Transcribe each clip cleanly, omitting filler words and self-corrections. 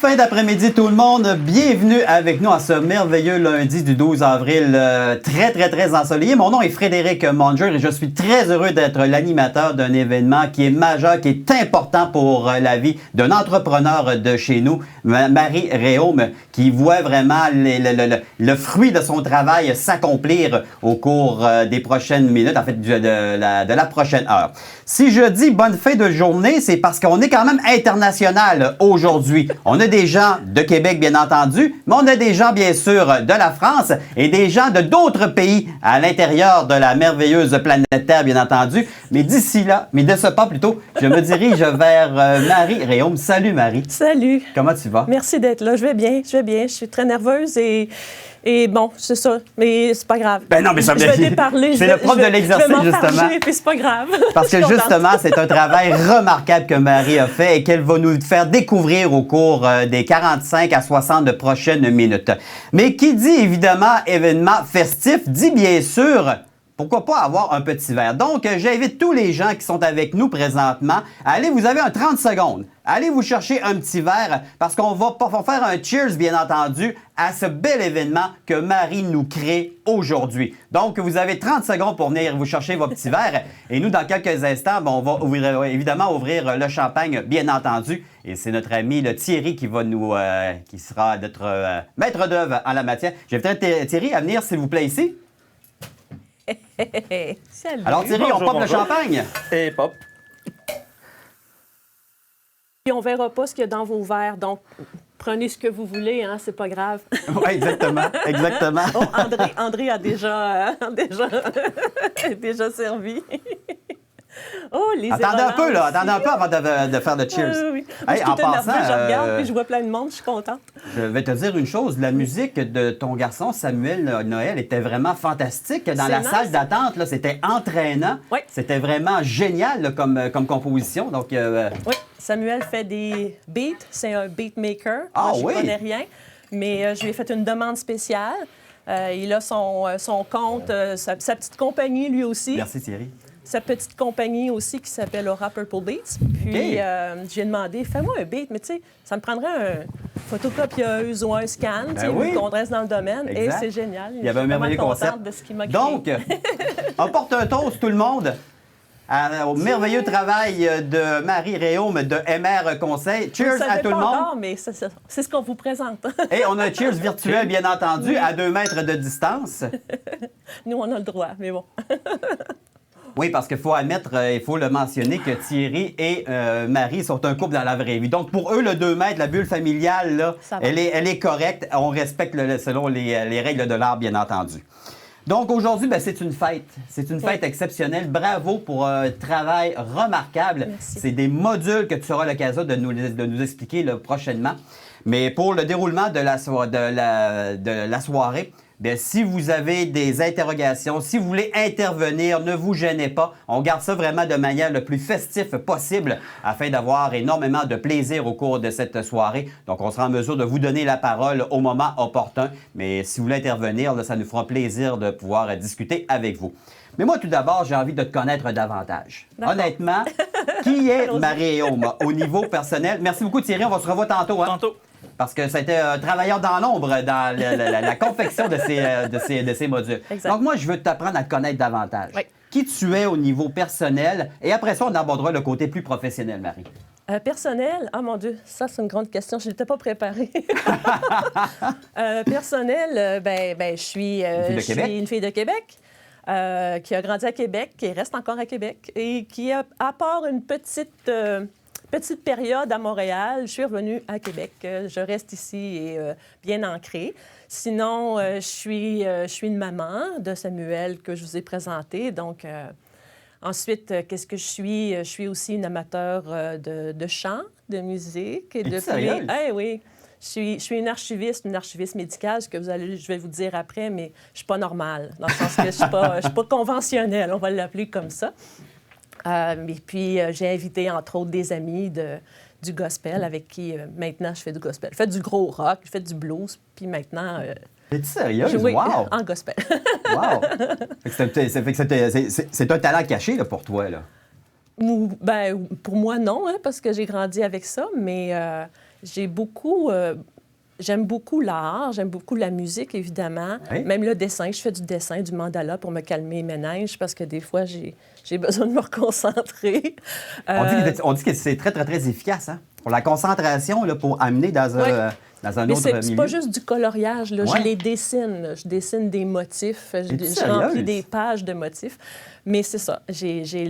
fin d'après-midi tout le monde, bienvenue avec nous à ce merveilleux lundi du 12 avril, très ensoleillé. Mon nom est Frédéric Monger et je suis très heureux d'être l'animateur d'un événement qui est majeur, qui est important pour la vie d'un entrepreneur de chez nous, Marie Réaume, qui voit vraiment le fruit de son travail s'accomplir au cours des prochaines minutes, en fait de la prochaine heure. Si je dis bonne fin de journée, c'est parce qu'on est quand même international aujourd'hui. On a des gens de Québec, bien entendu, mais on a des gens, bien sûr, de la France et des gens de d'autres pays à l'intérieur de la merveilleuse planète Terre, bien entendu. Mais d'ici là, mais de ce pas plutôt, je me dirige vers Marie Réaume. Salut, Marie. Salut. Comment tu vas? Merci d'être là. Je vais bien. Je suis très nerveuse et bon, c'est ça. Mais c'est pas grave. Ben non, mais ça je vais déparler. C'est le propre de l'exercice, justement. Puis c'est pas grave. Parce que justement, c'est un travail remarquable que Marie a fait et qu'elle va nous faire découvrir au cours des 45 à 60 prochaines minutes. Mais qui dit évidemment événement festif, dit bien sûr... Pourquoi pas avoir un petit verre? Donc, j'invite tous les gens qui sont avec nous présentement à aller, vous avez un 30 secondes. Allez vous chercher un petit verre parce qu'on va faire un cheers, bien entendu, à ce bel événement que Marie nous crée aujourd'hui. Donc, vous avez 30 secondes pour venir vous chercher vos petits verres. Et nous, dans quelques instants, on va évidemment ouvrir le champagne, bien entendu. Et c'est notre ami le Thierry qui va qui sera notre maître d'œuvre en la matière. J'inviterai Thierry à venir, s'il vous plaît, ici. Salut. Alors Thierry, on pop le champagne. Et pop. Puis on verra pas ce qu'il y a dans vos verres, donc prenez ce que vous voulez, hein, c'est pas grave. Oui, exactement. Oh, André a déjà servi. Oh, les Attendez un peu avant de faire le cheers. Oui. Hey, en passant, je regarde, puis je vois plein de monde, je suis contente. Je vais te dire une chose, la musique de ton garçon Samuel Noël était vraiment fantastique. Dans la salle d'attente, là, c'était entraînant. Oui. C'était vraiment génial là, comme composition. Donc, Oui, Samuel fait des beats, c'est un beatmaker. Ah, moi, je oui? connais rien, mais je lui ai fait une demande spéciale. Il a son compte, sa petite compagnie lui aussi. Merci Thierry. Sa petite compagnie aussi qui s'appelle Aura Purple Beats. Puis, j'ai demandé, fais-moi un beat, mais tu sais, ça me prendrait une photocopieuse ou un scan, tu sais, oui. qu'on reste dans le domaine. Exact. Et c'est génial. Il y avait un merveilleux concept. De ce qu'il m'a créé. Donc, on porte un toast tout le monde au merveilleux travail de Marie Réaume de MR Conseil. Cheers à tout le monde. Encore, mais c'est ce qu'on vous présente. Et on a un cheers virtuel, bien entendu, à 2 mètres de distance. Nous, on a le droit, mais bon. Oui, parce qu'il faut admettre, il faut le mentionner, que Thierry et Marie sont un couple dans la vraie vie. Donc, pour eux, le 2 mètres, la bulle familiale, là, elle est correcte. On respecte selon les règles de l'art, bien entendu. Donc, aujourd'hui, c'est une fête. C'est une fête exceptionnelle. Bravo pour un travail remarquable. Merci. C'est des modules que tu auras l'occasion de nous expliquer là, prochainement. Mais pour le déroulement de la soirée, bien, si vous avez des interrogations, si vous voulez intervenir, ne vous gênez pas. On garde ça vraiment de manière le plus festif possible afin d'avoir énormément de plaisir au cours de cette soirée. Donc, on sera en mesure de vous donner la parole au moment opportun. Mais si vous voulez intervenir, là, ça nous fera plaisir de pouvoir discuter avec vous. Mais moi, tout d'abord, j'ai envie de te connaître davantage. Honnêtement, qui est Marie Réaume au niveau personnel? Merci beaucoup, Thierry. On va se revoir tantôt. Hein? Tantôt. Parce que c'était un travailleur dans l'ombre dans la confection de ces modules. Exact. Donc, moi, je veux t'apprendre à te connaître davantage. Oui. Qui tu es au niveau personnel. Et après ça, on abordera le côté plus professionnel, Marie. Personnel, ah mon Dieu, ça c'est une grande question, je ne l'étais pas préparée. Personnel, je suis une fille de Québec. Qui a grandi à Québec, qui reste encore à Québec et qui, à part une petite période à Montréal, je suis revenue à Québec. Je reste ici et bien ancrée. Sinon, je suis une maman de Samuel que je vous ai présenté. Donc, ensuite, qu'est-ce que je suis? Je suis aussi une amateur de chant, de musique. Et Es-tu sérieuse? Oui. Je suis une archiviste médicale, ce que je vais vous dire après, mais je ne suis pas normale, dans le sens que je ne suis pas conventionnelle, on va l'appeler comme ça. Et puis, j'ai invité, entre autres, des amis du gospel avec qui, maintenant, je fais du gospel. Je fais du gros rock, je fais du blues, puis maintenant... Es-tu sérieuse? Oui, Wow! en gospel. Wow! C'est un talent caché là, pour toi, là. Pour moi, non, hein, parce que j'ai grandi avec ça, mais j'aime beaucoup l'art, j'aime beaucoup la musique, évidemment. Oui. Même le dessin. Je fais du dessin, du mandala pour me calmer mes méninges parce que des fois, j'ai besoin de me reconcentrer. On dit que c'est très, très, très efficace, hein? Pour la concentration, là, pour amener dans un autre milieu. C'est pas juste du coloriage, là. Ouais. Je les dessine. Là. Je dessine des motifs. Je remplis des pages de motifs. Mais c'est ça. J'ai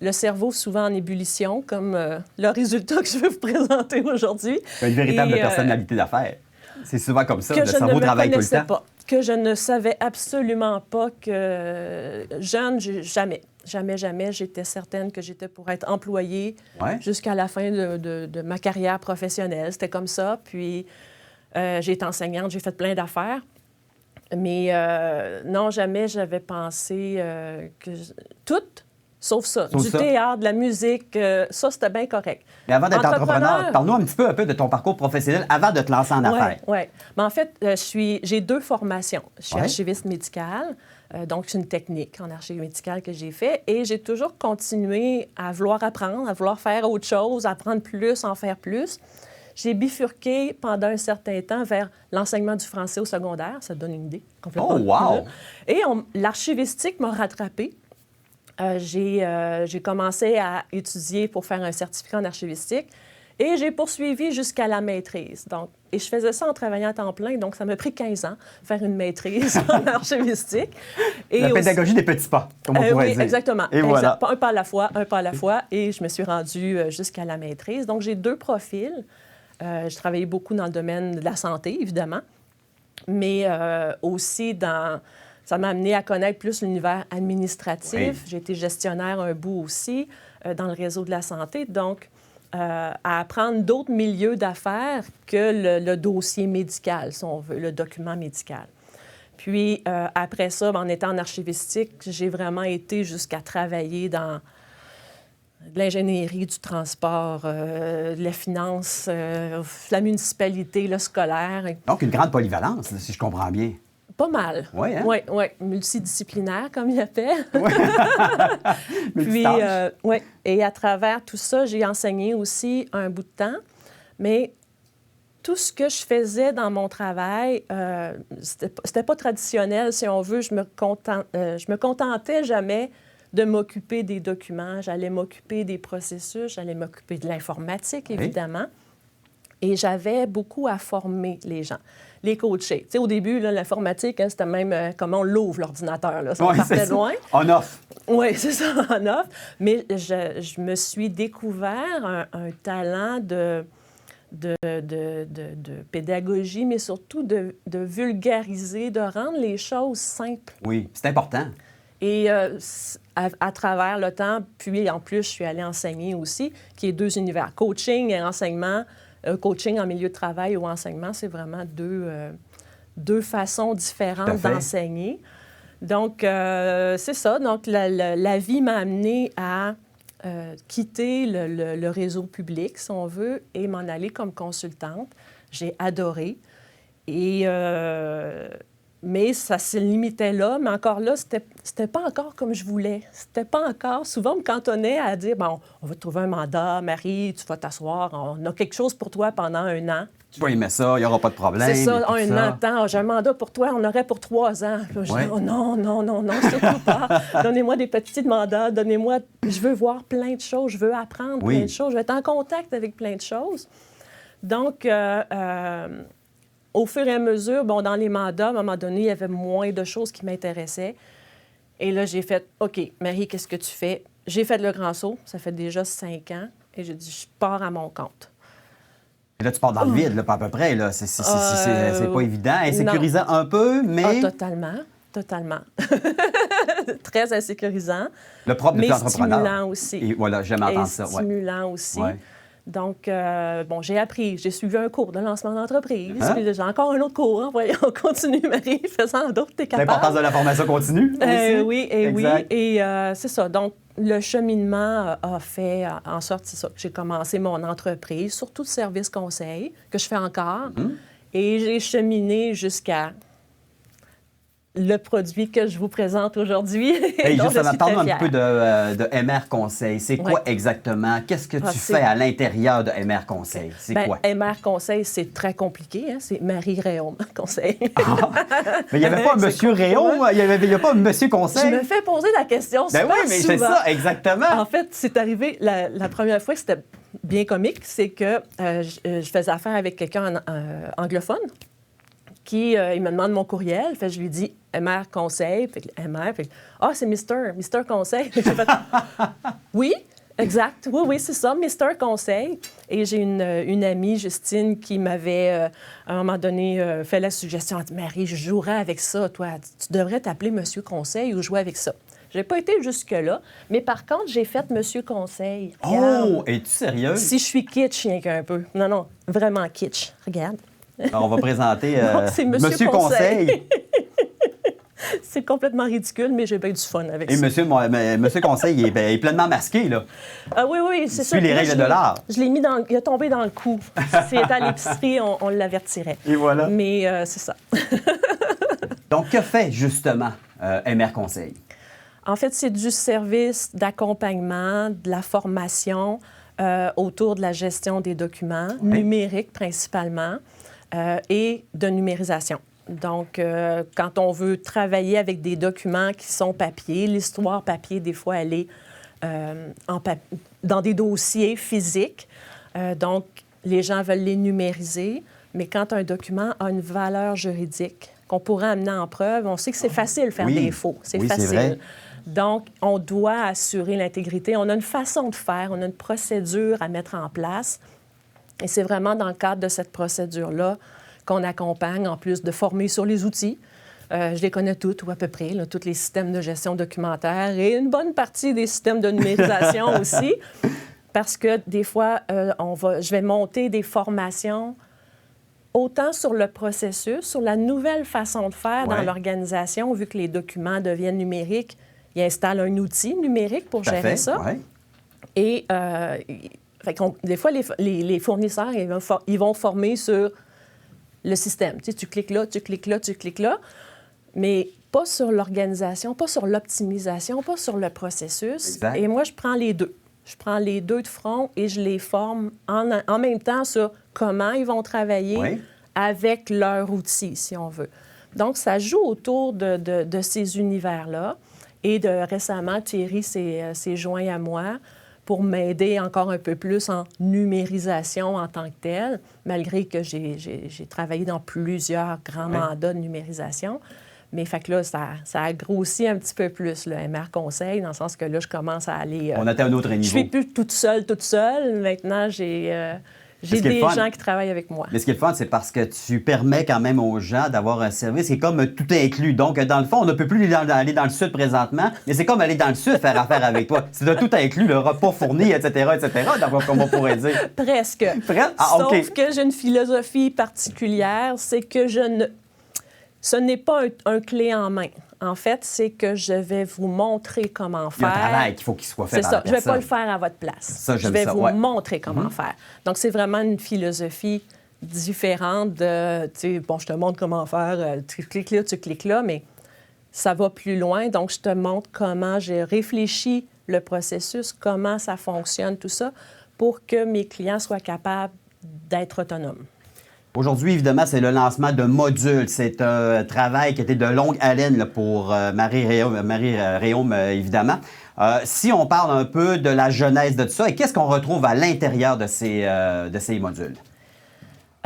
le cerveau souvent en ébullition, comme le résultat que je vais vous présenter aujourd'hui. Une véritable personnalité d'affaires. C'est souvent comme ça. Le cerveau travaille tout le temps. Que je ne savais absolument pas que jeune, jamais, j'étais certaine que j'étais pour être employée jusqu'à la fin de ma carrière professionnelle. C'était comme ça. Puis, j'ai été enseignante, j'ai fait plein d'affaires. Mais non, jamais j'avais pensé que... Toutes, sauf ça. Théâtre, de la musique, ça, c'était bien correct. Mais avant d'être entrepreneur, parle-nous un peu de ton parcours professionnel avant de te lancer en affaires. Oui. Mais en fait, j'ai 2 formations. Je suis archiviste médicale, donc c'est une technique en archive médicale que j'ai fait. Et j'ai toujours continué à vouloir apprendre, à vouloir faire autre chose, apprendre plus, en faire plus. J'ai bifurqué pendant un certain temps vers l'enseignement du français au secondaire. Ça te donne une idée complètement. Oh, wow! Et l'archivistique m'a rattrapée. J'ai commencé à étudier pour faire un certificat en archivistique et j'ai poursuivi jusqu'à la maîtrise. Et je faisais ça en travaillant à temps plein, donc ça m'a pris 15 ans faire une maîtrise en archivistique. La pédagogie des petits pas, comme on pourrait dire. Exactement. Et voilà. Un pas à la fois, et je me suis rendue jusqu'à la maîtrise. Donc, j'ai 2 profils. Je travaillais beaucoup dans le domaine de la santé, évidemment, mais aussi ça m'a amené à connaître plus l'univers administratif. Oui. J'ai été gestionnaire un bout aussi dans le réseau de la santé. Donc, à apprendre d'autres milieux d'affaires que le dossier médical, si on veut, le document médical. Puis, après ça, en étant en archivistique, j'ai vraiment été jusqu'à travailler dans de l'ingénierie, du transport, de la finance, la municipalité, le scolaire. Donc, une grande polyvalence, si je comprends bien. Pas mal. Oui, hein? Oui. Multidisciplinaire, comme il appelle. Puis, et à travers tout ça, j'ai enseigné aussi un bout de temps. Mais tout ce que je faisais dans mon travail, c'était pas traditionnel, si on veut. Je me contentais jamais de m'occuper des documents. J'allais m'occuper des processus, j'allais m'occuper de l'informatique, évidemment. Et j'avais beaucoup à former les gens, les coacher. Tu sais, au début, l'informatique, c'était même comment on l'ouvre, l'ordinateur. Là. Ça partait loin. On-off. Oui, c'est ça, on-off. Mais je me suis découvert un talent de pédagogie, mais surtout de vulgariser, de rendre les choses simples. Oui, c'est important. Et à travers le temps, puis en plus, je suis allée enseigner aussi, qui est 2 univers, coaching et enseignement. Coaching en milieu de travail ou enseignement, c'est vraiment 2 façons différentes d'enseigner. Donc, c'est ça. Donc, la vie m'a amenée à quitter le réseau public, si on veut, et m'en aller comme consultante. J'ai adoré. Mais ça se limitait là. Mais encore là, c'était pas encore comme je voulais. C'était pas encore... Souvent, on me cantonnait à dire, bon, on va te trouver un mandat, Marie, tu vas t'asseoir, on a quelque chose pour toi pendant 1 an. Tu vas aimer ça, il n'y aura pas de problème. C'est ça, 1 an de temps. J'ai un mandat pour toi, on aurait pour 3 ans. Puis je dis, oh, non, surtout pas. Donnez-moi des petits mandats, Je veux voir plein de choses, je veux apprendre plein de choses, je veux être en contact avec plein de choses. Donc, au fur et à mesure, dans les mandats, à un moment donné, il y avait moins de choses qui m'intéressaient. Et là, j'ai fait, OK, Marie, qu'est-ce que tu fais? J'ai fait le grand saut, ça fait déjà 5 ans, et j'ai dit, je pars à mon compte. Et là, tu pars dans le vide, là, pas à peu près. Là. C'est pas évident. Insécurisant un peu, mais... Totalement. Très insécurisant. Le propre de l'entrepreneur. Stimulant aussi. Et voilà, j'aime entendre ça. Stimulant aussi. Ouais. Donc, j'ai appris. J'ai suivi un cours de lancement d'entreprise. Puis j'ai encore un autre cours. Voyons, continue, Marie, fais-en d'autres, t'es capable. L'importance de la formation continue aussi. Oui. Et c'est ça. Donc, le cheminement a fait en sorte, c'est ça, que j'ai commencé mon entreprise, surtout de service conseil, que je fais encore. Et j'ai cheminé jusqu'à le produit que je vous présente aujourd'hui. Hey, justement, parle-nous un peu de MR Conseil. C'est quoi exactement? Qu'est-ce que tu fais à l'intérieur de MR Conseil? C'est quoi? MR Conseil, c'est très compliqué. Hein? C'est Marie Réaume Conseil. Mais il n'y avait pas un monsieur Réaume? Il n'y a pas un monsieur Conseil? Je me fais poser la question Ben oui, mais c'est ça, exactement. En fait, c'est arrivé la première fois que c'était bien comique, c'est que je faisais affaire avec quelqu'un anglophone qui il me demande mon courriel. Fait, je lui dis MR Conseil. Fait, MR. Fait, c'est Mister Conseil. J'ai fait oui, exact. Oui, c'est ça, Mister Conseil. Et j'ai une amie, Justine, qui m'avait à un moment donné fait la suggestion. Elle dit Marie, je jouerais avec ça, toi. Tu devrais t'appeler Monsieur Conseil ou jouer avec ça. Je n'ai pas été jusque-là, mais par contre, j'ai fait Monsieur Conseil. Oh, es-tu sérieuse? Si je suis kitsch, rien qu'un peu. Non, vraiment kitsch. Regarde. Alors, on va présenter c'est Monsieur Conseil. C'est complètement ridicule, mais j'ai bien du fun avec ça. Et Monsieur Conseil, il est pleinement masqué, là. Oui, c'est ça. Il suit les règles de l'art. Je l'ai mis il a tombé dans le coup. S'il était à l'épicerie, on l'avertirait. Et voilà. Mais c'est ça. Donc, que fait justement MR Conseil? En fait, c'est du service d'accompagnement, de la formation autour de la gestion des documents, numériques principalement, et de numérisation. Donc, quand on veut travailler avec des documents qui sont papier, l'histoire papier, des fois, elle est dans des dossiers physiques. Donc, les gens veulent les numériser, mais quand un document a une valeur juridique qu'on pourrait amener en preuve, on sait que c'est facile de faire des faux. C'est facile. C'est vrai. Donc, on doit assurer l'intégrité. On a une façon de faire, on a une procédure à mettre en place. Et c'est vraiment dans le cadre de cette procédure-là qu'on accompagne, en plus de former sur les outils. Je les connais toutes, ou à peu près, là, tous les systèmes de gestion documentaire et une bonne partie des systèmes de numérisation aussi, parce que des fois, je vais monter des formations autant sur le processus, sur la nouvelle façon de faire dans l'organisation, vu que les documents deviennent numériques. Ils installent un outil numérique pour gérer ça. Ouais. Et des fois, les fournisseurs, ils vont former sur le système. Tu sais, tu cliques là, tu cliques là, tu cliques là, mais pas sur l'organisation, pas sur l'optimisation, pas sur le processus. Exact. Et moi, je prends les deux. Je prends les deux de front et je les forme en même temps sur comment ils vont travailler avec leur outil, si on veut. Donc, ça joue autour de ces univers-là. Et récemment, Thierry s'est joint à moi pour m'aider encore un peu plus en numérisation en tant que telle, malgré que j'ai travaillé dans plusieurs grands mandats de numérisation. Mais fait que là, ça a grossi un petit peu plus, le MR Conseil, dans le sens que là, je commence à aller... On atteint un autre niveau. Je ne suis plus toute seule. Maintenant, j'ai des gens qui travaillent avec moi. Mais ce qui est le fun, c'est parce que tu permets quand même aux gens d'avoir un service qui est comme tout inclus. Donc, dans le fond, on ne peut plus aller dans le sud présentement, mais c'est comme aller dans le sud faire affaire avec toi. C'est de tout inclus, le repas fourni, etc., comme on pourrait dire. Presque. Sauf que j'ai une philosophie particulière, c'est que ce n'est pas un clé en main. En fait, c'est que je vais vous montrer comment faire. Il y a un travail qu'il faut qu'il soit fait par la personne. Je ne vais pas le faire à votre place. Ça, je vais vous montrer comment faire. Donc, c'est vraiment une philosophie différente de, tu sais, bon, je te montre comment faire, tu cliques là, mais ça va plus loin. Donc, je te montre comment j'ai réfléchi le processus, comment ça fonctionne, tout ça, pour que mes clients soient capables d'être autonomes. Aujourd'hui, évidemment, c'est le lancement de modules. C'est un travail qui a été de longue haleine là, pour Marie Réaume, évidemment. Si on parle un peu de la genèse de tout ça, et qu'est-ce qu'on retrouve à l'intérieur de ces modules?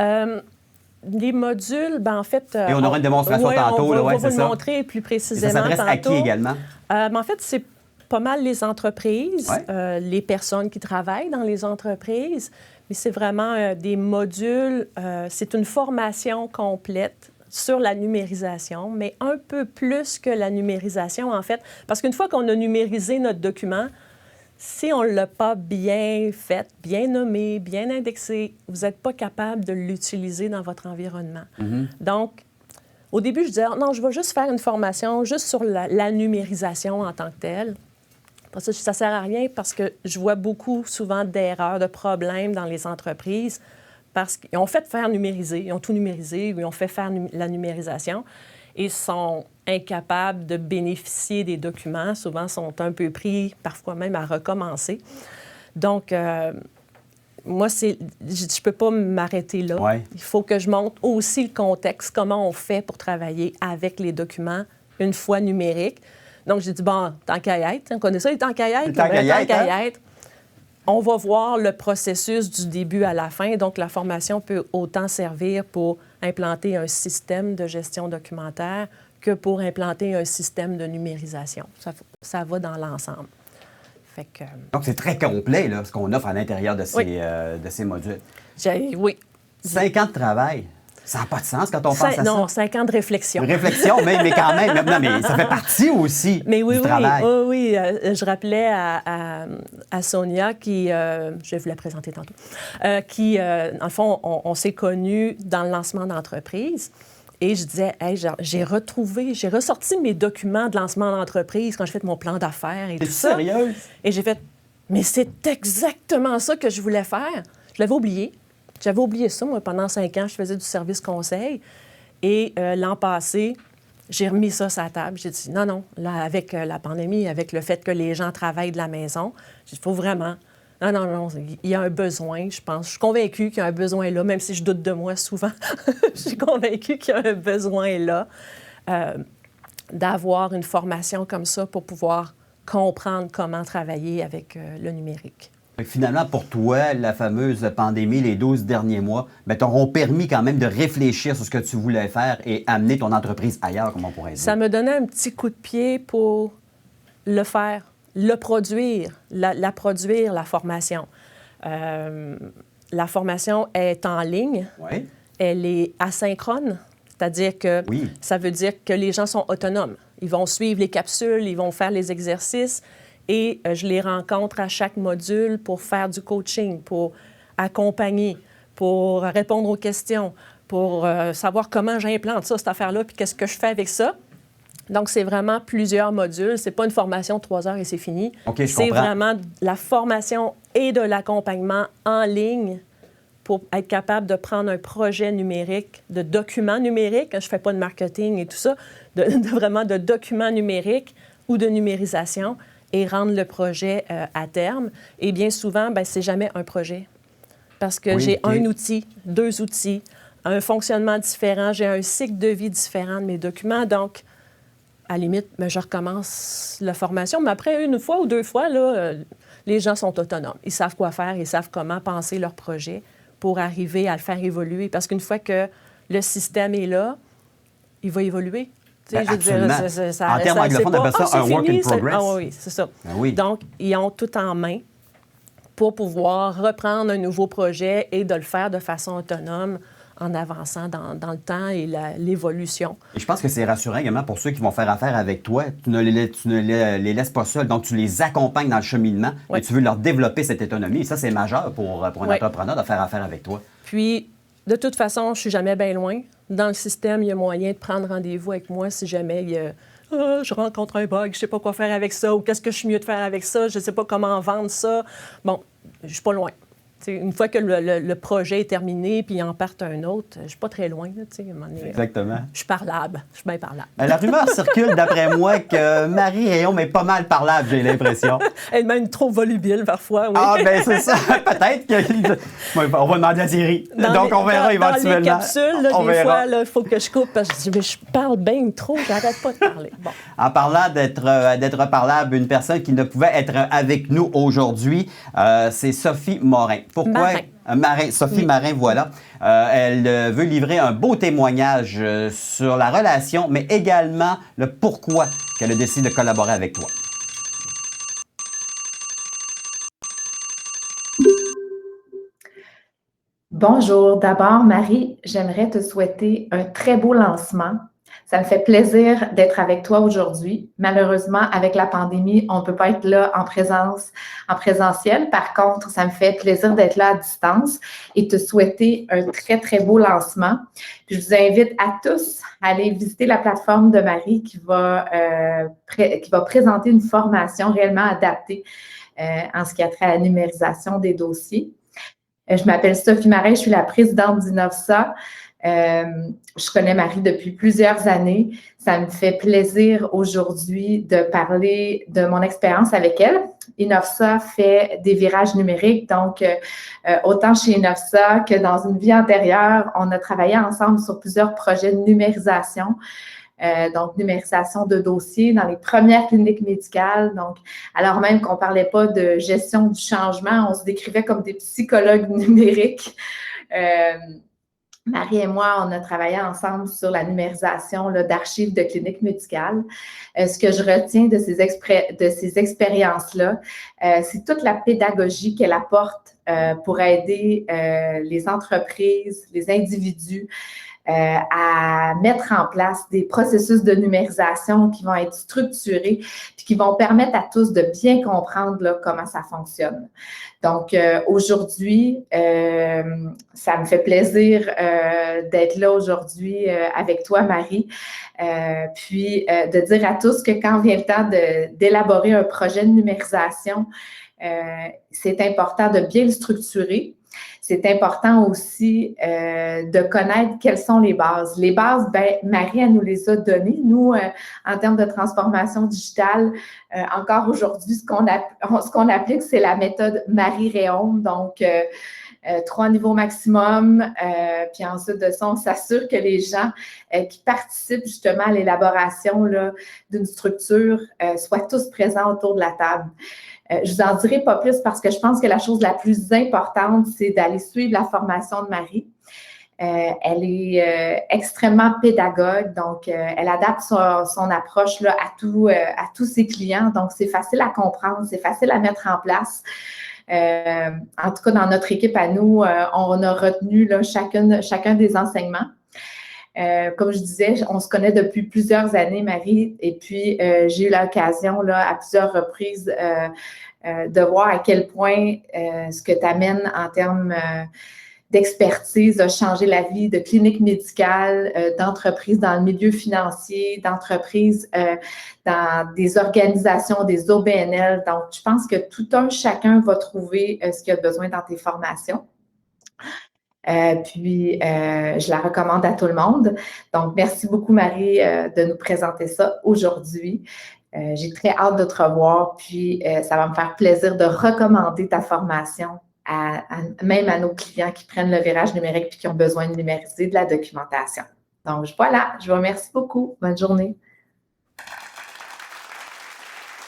Les modules, en fait... Et on aura une démonstration tantôt. On va vous le montrer plus précisément tantôt. Ça s'adresse à qui également? En fait, c'est pas mal les entreprises, les personnes qui travaillent dans les entreprises. Mais c'est vraiment des modules, c'est une formation complète sur la numérisation, mais un peu plus que la numérisation, en fait. Parce qu'une fois qu'on a numérisé notre document, si on ne l'a pas bien fait, bien nommé, bien indexé, vous n'êtes pas capable de l'utiliser dans votre environnement. Mm-hmm. Donc, au début, je disais, non, je vais juste faire une formation juste sur la numérisation en tant que telle. Ça ne sert à rien parce que je vois souvent d'erreurs, de problèmes dans les entreprises parce qu'ils ont fait faire numériser, ils ont tout numérisé, ils ont fait faire la numérisation. et sont incapables de bénéficier des documents. Souvent, sont un peu pris, parfois même à recommencer. Donc, moi, je ne peux pas m'arrêter là. Ouais. Il faut que je montre aussi le contexte, comment on fait pour travailler avec les documents une fois numériques. Donc, j'ai dit, bon, tant qu'à y être, on connaît ça, les tant qu'à y être. Tant qu'à y être. On va voir le processus du début à la fin. Donc, la formation peut autant servir pour implanter un système de gestion documentaire que pour implanter un système de numérisation. Ça va dans l'ensemble. Fait que, donc, c'est très complet, là, ce qu'on offre à l'intérieur de ces modules. Oui. 5 ans de travail. Ça n'a pas de sens quand on pense à ça. Non, 5 ans de réflexion. Réflexion, mais quand même. Non, mais ça fait partie aussi du travail. Oui. Je rappelais à Sonia, qui, je vais vous la présenter tantôt, qui, dans le fond, on s'est connus dans le lancement d'entreprise. Et je disais, hey, j'ai ressorti mes documents de lancement d'entreprise quand j'ai fait mon plan d'affaires et tout ça. T'es sérieuse? Et j'ai fait, mais c'est exactement ça que je voulais faire. Je l'avais oublié. J'avais oublié ça, moi, pendant 5 ans, je faisais du service conseil. Et l'an passé, j'ai remis ça sur la table. J'ai dit, non, là, avec la pandémie, avec le fait que les gens travaillent de la maison, il faut vraiment... Non, il y a un besoin, je pense. Je suis convaincue qu'il y a un besoin là, même si je doute de moi souvent. Je suis convaincue qu'il y a un besoin là d'avoir une formation comme ça pour pouvoir comprendre comment travailler avec le numérique. Finalement, pour toi, la fameuse pandémie, les 12 derniers mois, t'auront permis quand même de réfléchir sur ce que tu voulais faire et amener ton entreprise ailleurs, comme on pourrait dire. Ça me donnait un petit coup de pied pour le faire, le produire, la produire, la formation. La formation est en ligne. Oui. Elle est asynchrone, c'est-à-dire que ça veut dire que les gens sont autonomes. Ils vont suivre les capsules, ils vont faire les exercices et je les rencontre à chaque module pour faire du coaching, pour accompagner, pour répondre aux questions, pour savoir comment j'implante ça, cette affaire-là, puis qu'est-ce que je fais avec ça. Donc, c'est vraiment plusieurs modules. C'est pas une formation de 3 heures et c'est fini. Okay, c'est vraiment la formation et de l'accompagnement en ligne pour être capable de prendre un projet numérique, de documents numériques. Je ne fais pas de marketing et tout ça, vraiment de documents numériques ou de numérisation et rendre le projet à terme. Et bien souvent, c'est jamais un projet. Parce que j'ai un outil, 2 outils, un fonctionnement différent, j'ai un cycle de vie différent de mes documents. Donc, à la limite, je recommence la formation. Mais après, 1 fois ou 2 fois, là, les gens sont autonomes. Ils savent quoi faire, ils savent comment penser leur projet pour arriver à le faire évoluer. Parce qu'une fois que le système est là, il va évoluer. Absolument. En termes anglophones, on appelle ça un work in progress. Oui, c'est ça. Oui. Donc, ils ont tout en main pour pouvoir reprendre un nouveau projet et de le faire de façon autonome en avançant dans le temps et l'évolution. Et je pense que c'est rassurant également pour ceux qui vont faire affaire avec toi. Tu ne les laisses pas seuls, donc tu les accompagnes dans le cheminement et tu veux leur développer cette autonomie. Et ça, c'est majeur pour un entrepreneur de faire affaire avec toi. Puis, de toute façon, je ne suis jamais bien loin. Dans le système, il y a moyen de prendre rendez-vous avec moi si jamais il y a je rencontre un bug, je ne sais pas quoi faire avec ça, ou qu'est-ce que je suis mieux de faire avec ça, je ne sais pas comment vendre ça. Bon, je ne suis pas loin. T'sais, une fois que le projet est terminé puis il en part un autre, je ne suis pas très loin. Exactement. Je suis parlable. Je suis bien parlable. La rumeur circule, d'après moi, que Marie Réaume est pas mal parlable, j'ai l'impression. Elle est même trop volubile parfois, oui. Ah, bien, c'est ça. Peut-être que... on va demander à Thierry. Donc, on verra éventuellement. Dans les capsules, là, des fois, il faut que je coupe parce que je dis, mais je parle bien trop, j'arrête pas de parler. Bon. En parlant d'être parlable, une personne qui ne pouvait être avec nous aujourd'hui, c'est Sophie Morin. Pourquoi? Marin. Sophie Marin, voilà. Elle veut livrer un beau témoignage sur la relation, mais également le pourquoi qu'elle a décidé de collaborer avec toi. Bonjour. D'abord, Marie, j'aimerais te souhaiter un très beau lancement. Ça me fait plaisir d'être avec toi aujourd'hui. Malheureusement, avec la pandémie, on ne peut pas être là en présentiel. Par contre, ça me fait plaisir d'être là à distance et te souhaiter un très, très beau lancement. Puis je vous invite à tous à aller visiter la plateforme de Marie qui va présenter une formation réellement adaptée en ce qui a trait à la numérisation des dossiers. Je m'appelle Sophie Marin, je suis la présidente d'Innovsa. Je connais Marie depuis plusieurs années. Ça me fait plaisir aujourd'hui de parler de mon expérience avec elle. Innovsa fait des virages numériques, donc autant chez Innovsa que dans une vie antérieure, on a travaillé ensemble sur plusieurs projets de numérisation. Donc, numérisation de dossiers dans les premières cliniques médicales. Donc, alors même qu'on ne parlait pas de gestion du changement, on se décrivait comme des psychologues numériques. Marie et moi, on a travaillé ensemble sur la numérisation d'archives de cliniques médicales. Ce que je retiens de ces expériences-là, c'est toute la pédagogie qu'elle apporte pour aider les entreprises, les individus, à mettre en place des processus de numérisation qui vont être structurés puis qui vont permettre à tous de bien comprendre là, comment ça fonctionne. Donc, aujourd'hui, ça me fait plaisir d'être là aujourd'hui avec toi, Marie, puis de dire à tous que quand vient le temps d'élaborer un projet de numérisation, c'est important de bien le structurer. C'est important aussi de connaître quelles sont les bases. Les bases, Marie, elle nous les a données. Nous, en termes de transformation digitale, encore aujourd'hui, ce qu'on applique, c'est la méthode Marie-Réaume. Donc, 3 niveaux maximum. Puis ensuite de ça, on s'assure que les gens qui participent justement à l'élaboration d'une structure soient tous présents autour de la table. Je vous en dirai pas plus parce que je pense que la chose la plus importante, c'est d'aller suivre la formation de Marie. Elle est extrêmement pédagogue, donc elle adapte son approche là, à tous ses clients. Donc, c'est facile à comprendre, c'est facile à mettre en place. En tout cas, dans notre équipe à nous, on a retenu là, chacun des enseignements. Comme je disais, on se connaît depuis plusieurs années, Marie, et puis j'ai eu l'occasion là, à plusieurs reprises de voir à quel point ce que tu amènes en termes d'expertise a changé la vie de cliniques médicales, d'entreprises dans le milieu financier, d'entreprises dans des organisations, des OBNL. Donc, je pense que tout un chacun va trouver ce qu'il a besoin dans tes formations. Puis, je la recommande à tout le monde. Donc, merci beaucoup, Marie, de nous présenter ça aujourd'hui. J'ai très hâte de te revoir, puis ça va me faire plaisir de recommander ta formation même à nos clients qui prennent le virage numérique puis qui ont besoin de numériser de la documentation. Donc, voilà, je vous remercie beaucoup. Bonne journée.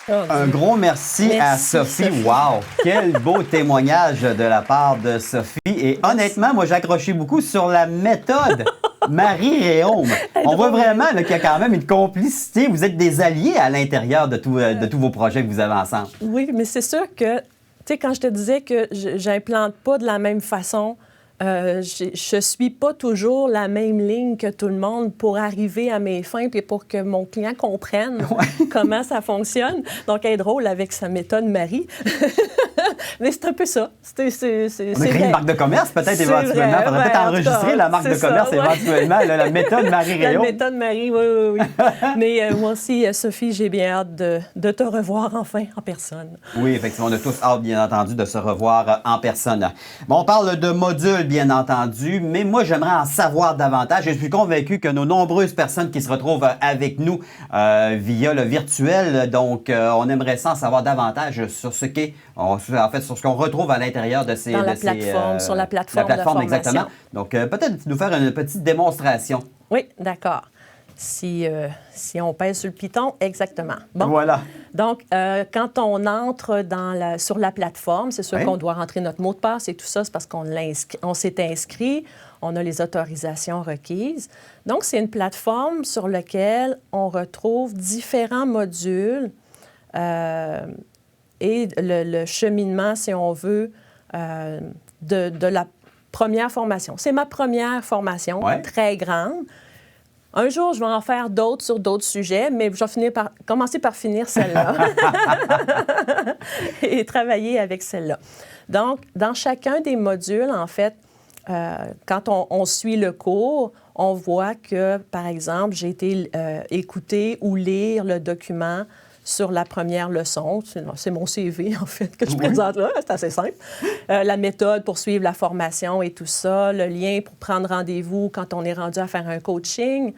Un gros merci à Sophie. Wow! Quel beau témoignage de la part de Sophie. Et honnêtement, moi, j'ai accroché beaucoup sur la méthode Marie-Réaume. On voit vraiment qu'il y a quand même une complicité. Vous êtes des alliés à l'intérieur de tous vos projets que vous avez ensemble. Oui, mais c'est sûr que, tu sais, quand je te disais que j'implante pas de la même façon, je suis pas toujours la même ligne que tout le monde pour arriver à mes fins puis pour que mon client comprenne comment ça fonctionne. Donc, elle est drôle avec sa méthode Marie. Mais c'est un peu ça. On a créé une marque de commerce, peut-être éventuellement. Il faudrait peut-être enregistrer la marque de commerce éventuellement. Là, la méthode Marie-Réaume. La méthode Marie, oui. Mais moi aussi, Sophie, j'ai bien hâte de te revoir enfin en personne. Oui, effectivement, on a tous hâte, bien entendu, de se revoir en personne. Bon, on parle de modules, bien entendu, mais moi, j'aimerais en savoir davantage. Je suis convaincu que nos nombreuses personnes qui se retrouvent avec nous via le virtuel, donc on aimerait ça en savoir davantage sur ce qu'est, en fait, sur ce qu'on retrouve à l'intérieur de ces... sur la plateforme de formation. Exactement. Donc, peut-être nous faire une petite démonstration. Oui, d'accord. Si on pèse sur le piton, exactement. Bon. Voilà. Donc, quand on entre sur la plateforme, c'est sûr qu'on doit rentrer notre mot de passe et tout ça, c'est parce qu'on s'est inscrit, on a les autorisations requises. Donc, c'est une plateforme sur laquelle on retrouve différents modules et le cheminement, si on veut, de la première formation. C'est ma première formation, très grande. Un jour, je vais en faire d'autres sur d'autres sujets, mais je vais commencer par finir celle-là et travailler avec celle-là. Donc, dans chacun des modules, en fait, quand on suit le cours, on voit que, par exemple, j'ai été écouter ou lire le document sur la première leçon. C'est mon CV, en fait, que je présente là. C'est assez simple. La méthode pour suivre la formation et tout ça. Le lien pour prendre rendez-vous quand on est rendu à faire un coaching.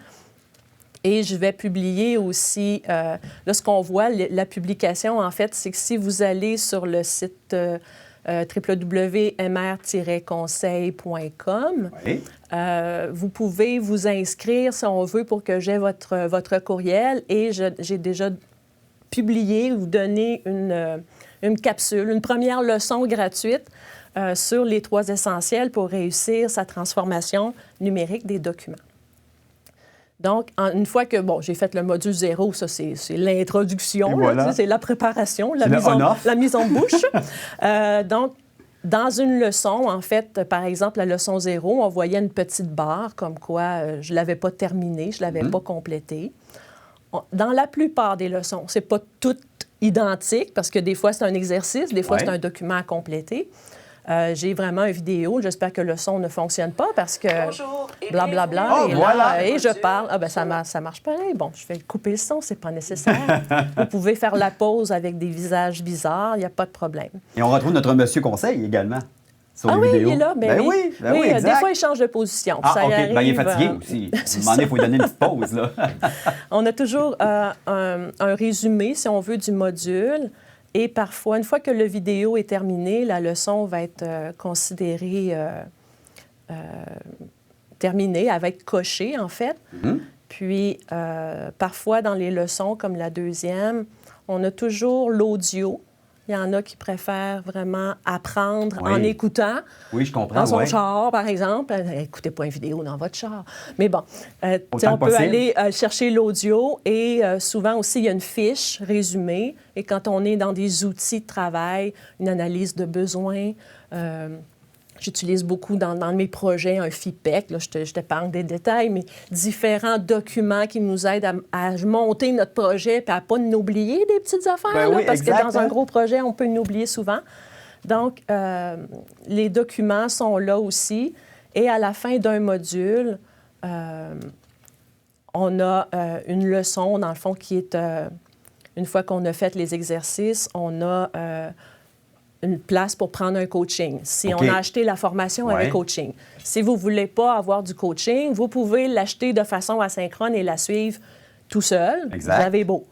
Et je vais publier aussi, là, ce qu'on voit, la publication, en fait, c'est que si vous allez sur le site www.mr-conseil.com, oui. Vous pouvez vous inscrire, si on veut, pour que j'aie votre courriel. Et j'ai déjà publié ou donné une capsule, une première leçon gratuite sur les 3 essentiels pour réussir sa transformation numérique des documents. Donc, une fois que, j'ai fait le module 0, ça, c'est l'introduction, voilà. C'est la préparation, la mise en bouche. Donc, dans une leçon, en fait, par exemple, la leçon 0, on voyait une petite barre comme quoi je ne l'avais pas terminée, je ne l'avais pas complétée. Dans la plupart des leçons, ce n'est pas tout identique parce que des fois, c'est un exercice, des fois, c'est un document à compléter. J'ai vraiment une vidéo. J'espère que le son ne fonctionne pas parce que blablabla. Et je parle. Ça marche pareil. Bon, je vais couper le son, c'est pas nécessaire. Vous pouvez faire la pause avec des visages bizarres, il n'y a pas de problème. Et on retrouve notre monsieur Conseil également. Oui, il est là. Oui, exact. Des fois, il change de position. Ça OK. Arrive, il est fatigué aussi. À un moment donné, il faut lui donner une petite pause. Là. On a toujours un résumé, si on veut, du module. Et parfois, une fois que la vidéo est terminée, la leçon va être considérée terminée, elle va être cochée, en fait. Mm-hmm. Puis, parfois, dans les leçons, comme la deuxième, on a toujours l'audio. Il y en a qui préfèrent vraiment apprendre en écoutant. Oui, je comprends. Dans son char, par exemple. Écoutez pas une vidéo dans votre char. Mais bon, on peut aller chercher l'audio et souvent aussi, il y a une fiche résumée. Et quand on est dans des outils de travail, une analyse de besoins, j'utilise beaucoup dans mes projets un FIPEC, là, je t'épargne des détails, mais différents documents qui nous aident à monter notre projet et à ne pas nous oublier des petites affaires, parce que dans un gros projet, on peut nous oublier souvent. Donc, les documents sont là aussi. Et à la fin d'un module, on a une leçon, dans le fond, qui est, une fois qu'on a fait les exercices, on a une place pour prendre un coaching. Si on a acheté la formation avec coaching. Si vous ne voulez pas avoir du coaching, vous pouvez l'acheter de façon asynchrone et la suivre tout seul. Exact. Vous avez beau.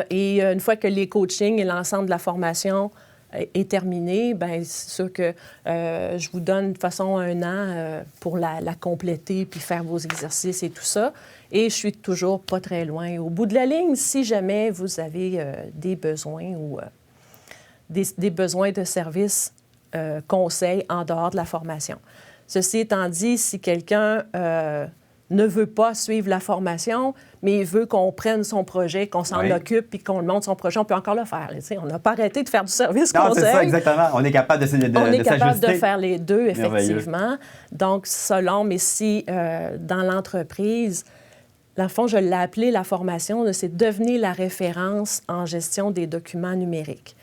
Et une fois que les coachings et l'ensemble de la formation est terminé, bien, c'est sûr que je vous donne de façon 1 an pour la compléter puis faire vos exercices et tout ça. Et je suis toujours pas très loin. Au bout de la ligne, si jamais vous avez des besoins ou des besoins de services conseils en dehors de la formation. Ceci étant dit, si quelqu'un ne veut pas suivre la formation, mais il veut qu'on prenne son projet, qu'on s'en occupe puis qu'on monte son projet, on peut encore le faire. On n'a pas arrêté de faire du service conseil. C'est ça, exactement. On est capable de s'ajuster. On est capable de faire les deux, effectivement. Merveilleux. Donc, selon, mais si dans l'entreprise, dans le fond, je l'ai appelé la formation, c'est devenir la référence en gestion des documents numériques.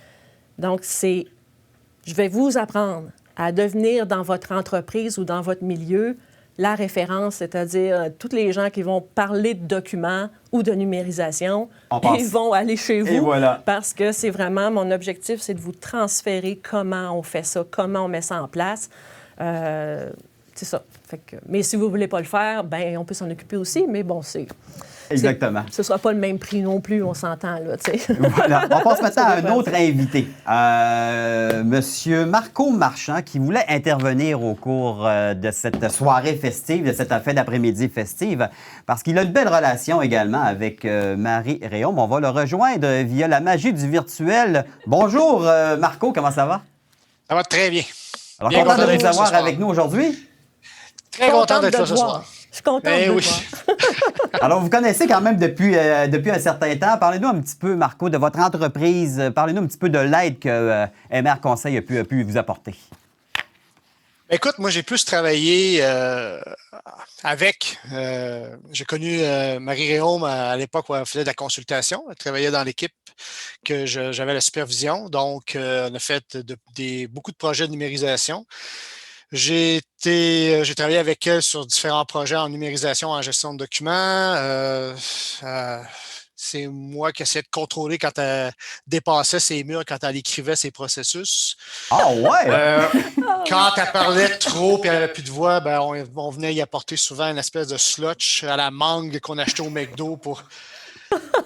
Donc, je vais vous apprendre à devenir dans votre entreprise ou dans votre milieu la référence, c'est-à-dire tous les gens qui vont parler de documents ou de numérisation, ils vont aller chez vous parce que c'est vraiment mon objectif, c'est de vous transférer comment on fait ça, comment on met ça en place. C'est ça. Mais si vous ne voulez pas le faire, bien, on peut s'en occuper aussi, mais bon, exactement. Ce ne sera pas le même prix non plus, on s'entend, là, tu sais. Voilà. On passe maintenant à un autre invité. Monsieur Marco Marchand, qui voulait intervenir au cours de cette soirée festive, de cette fin d'après-midi festive, parce qu'il a une belle relation également avec Marie Réaume. On va le rejoindre via la magie du virtuel. Bonjour, Marco, comment ça va? Ça va très bien. Alors, content de vous avoir avec nous aujourd'hui. Très content d'être là ce soir. Je suis contente de voir. Alors, vous connaissez quand même depuis un certain temps. Parlez-nous un petit peu, Marco, de votre entreprise. Parlez-nous un petit peu de l'aide que MR Conseil a pu vous apporter. Écoute, moi, j'ai plus travaillé avec. J'ai connu Marie Réaume à l'époque où elle faisait de la consultation. Elle travaillait dans l'équipe que j'avais la supervision. Donc, on a fait beaucoup de projets de numérisation. J'ai travaillé avec elle sur différents projets en numérisation, en gestion de documents. C'est moi qui essayais de contrôler quand elle dépassait ses murs, quand elle écrivait ses processus. Ah ouais! Quand elle parlait trop et elle n'avait plus de voix, ben on venait y apporter souvent une espèce de slotch à la mangue qu'on achetait au McDo pour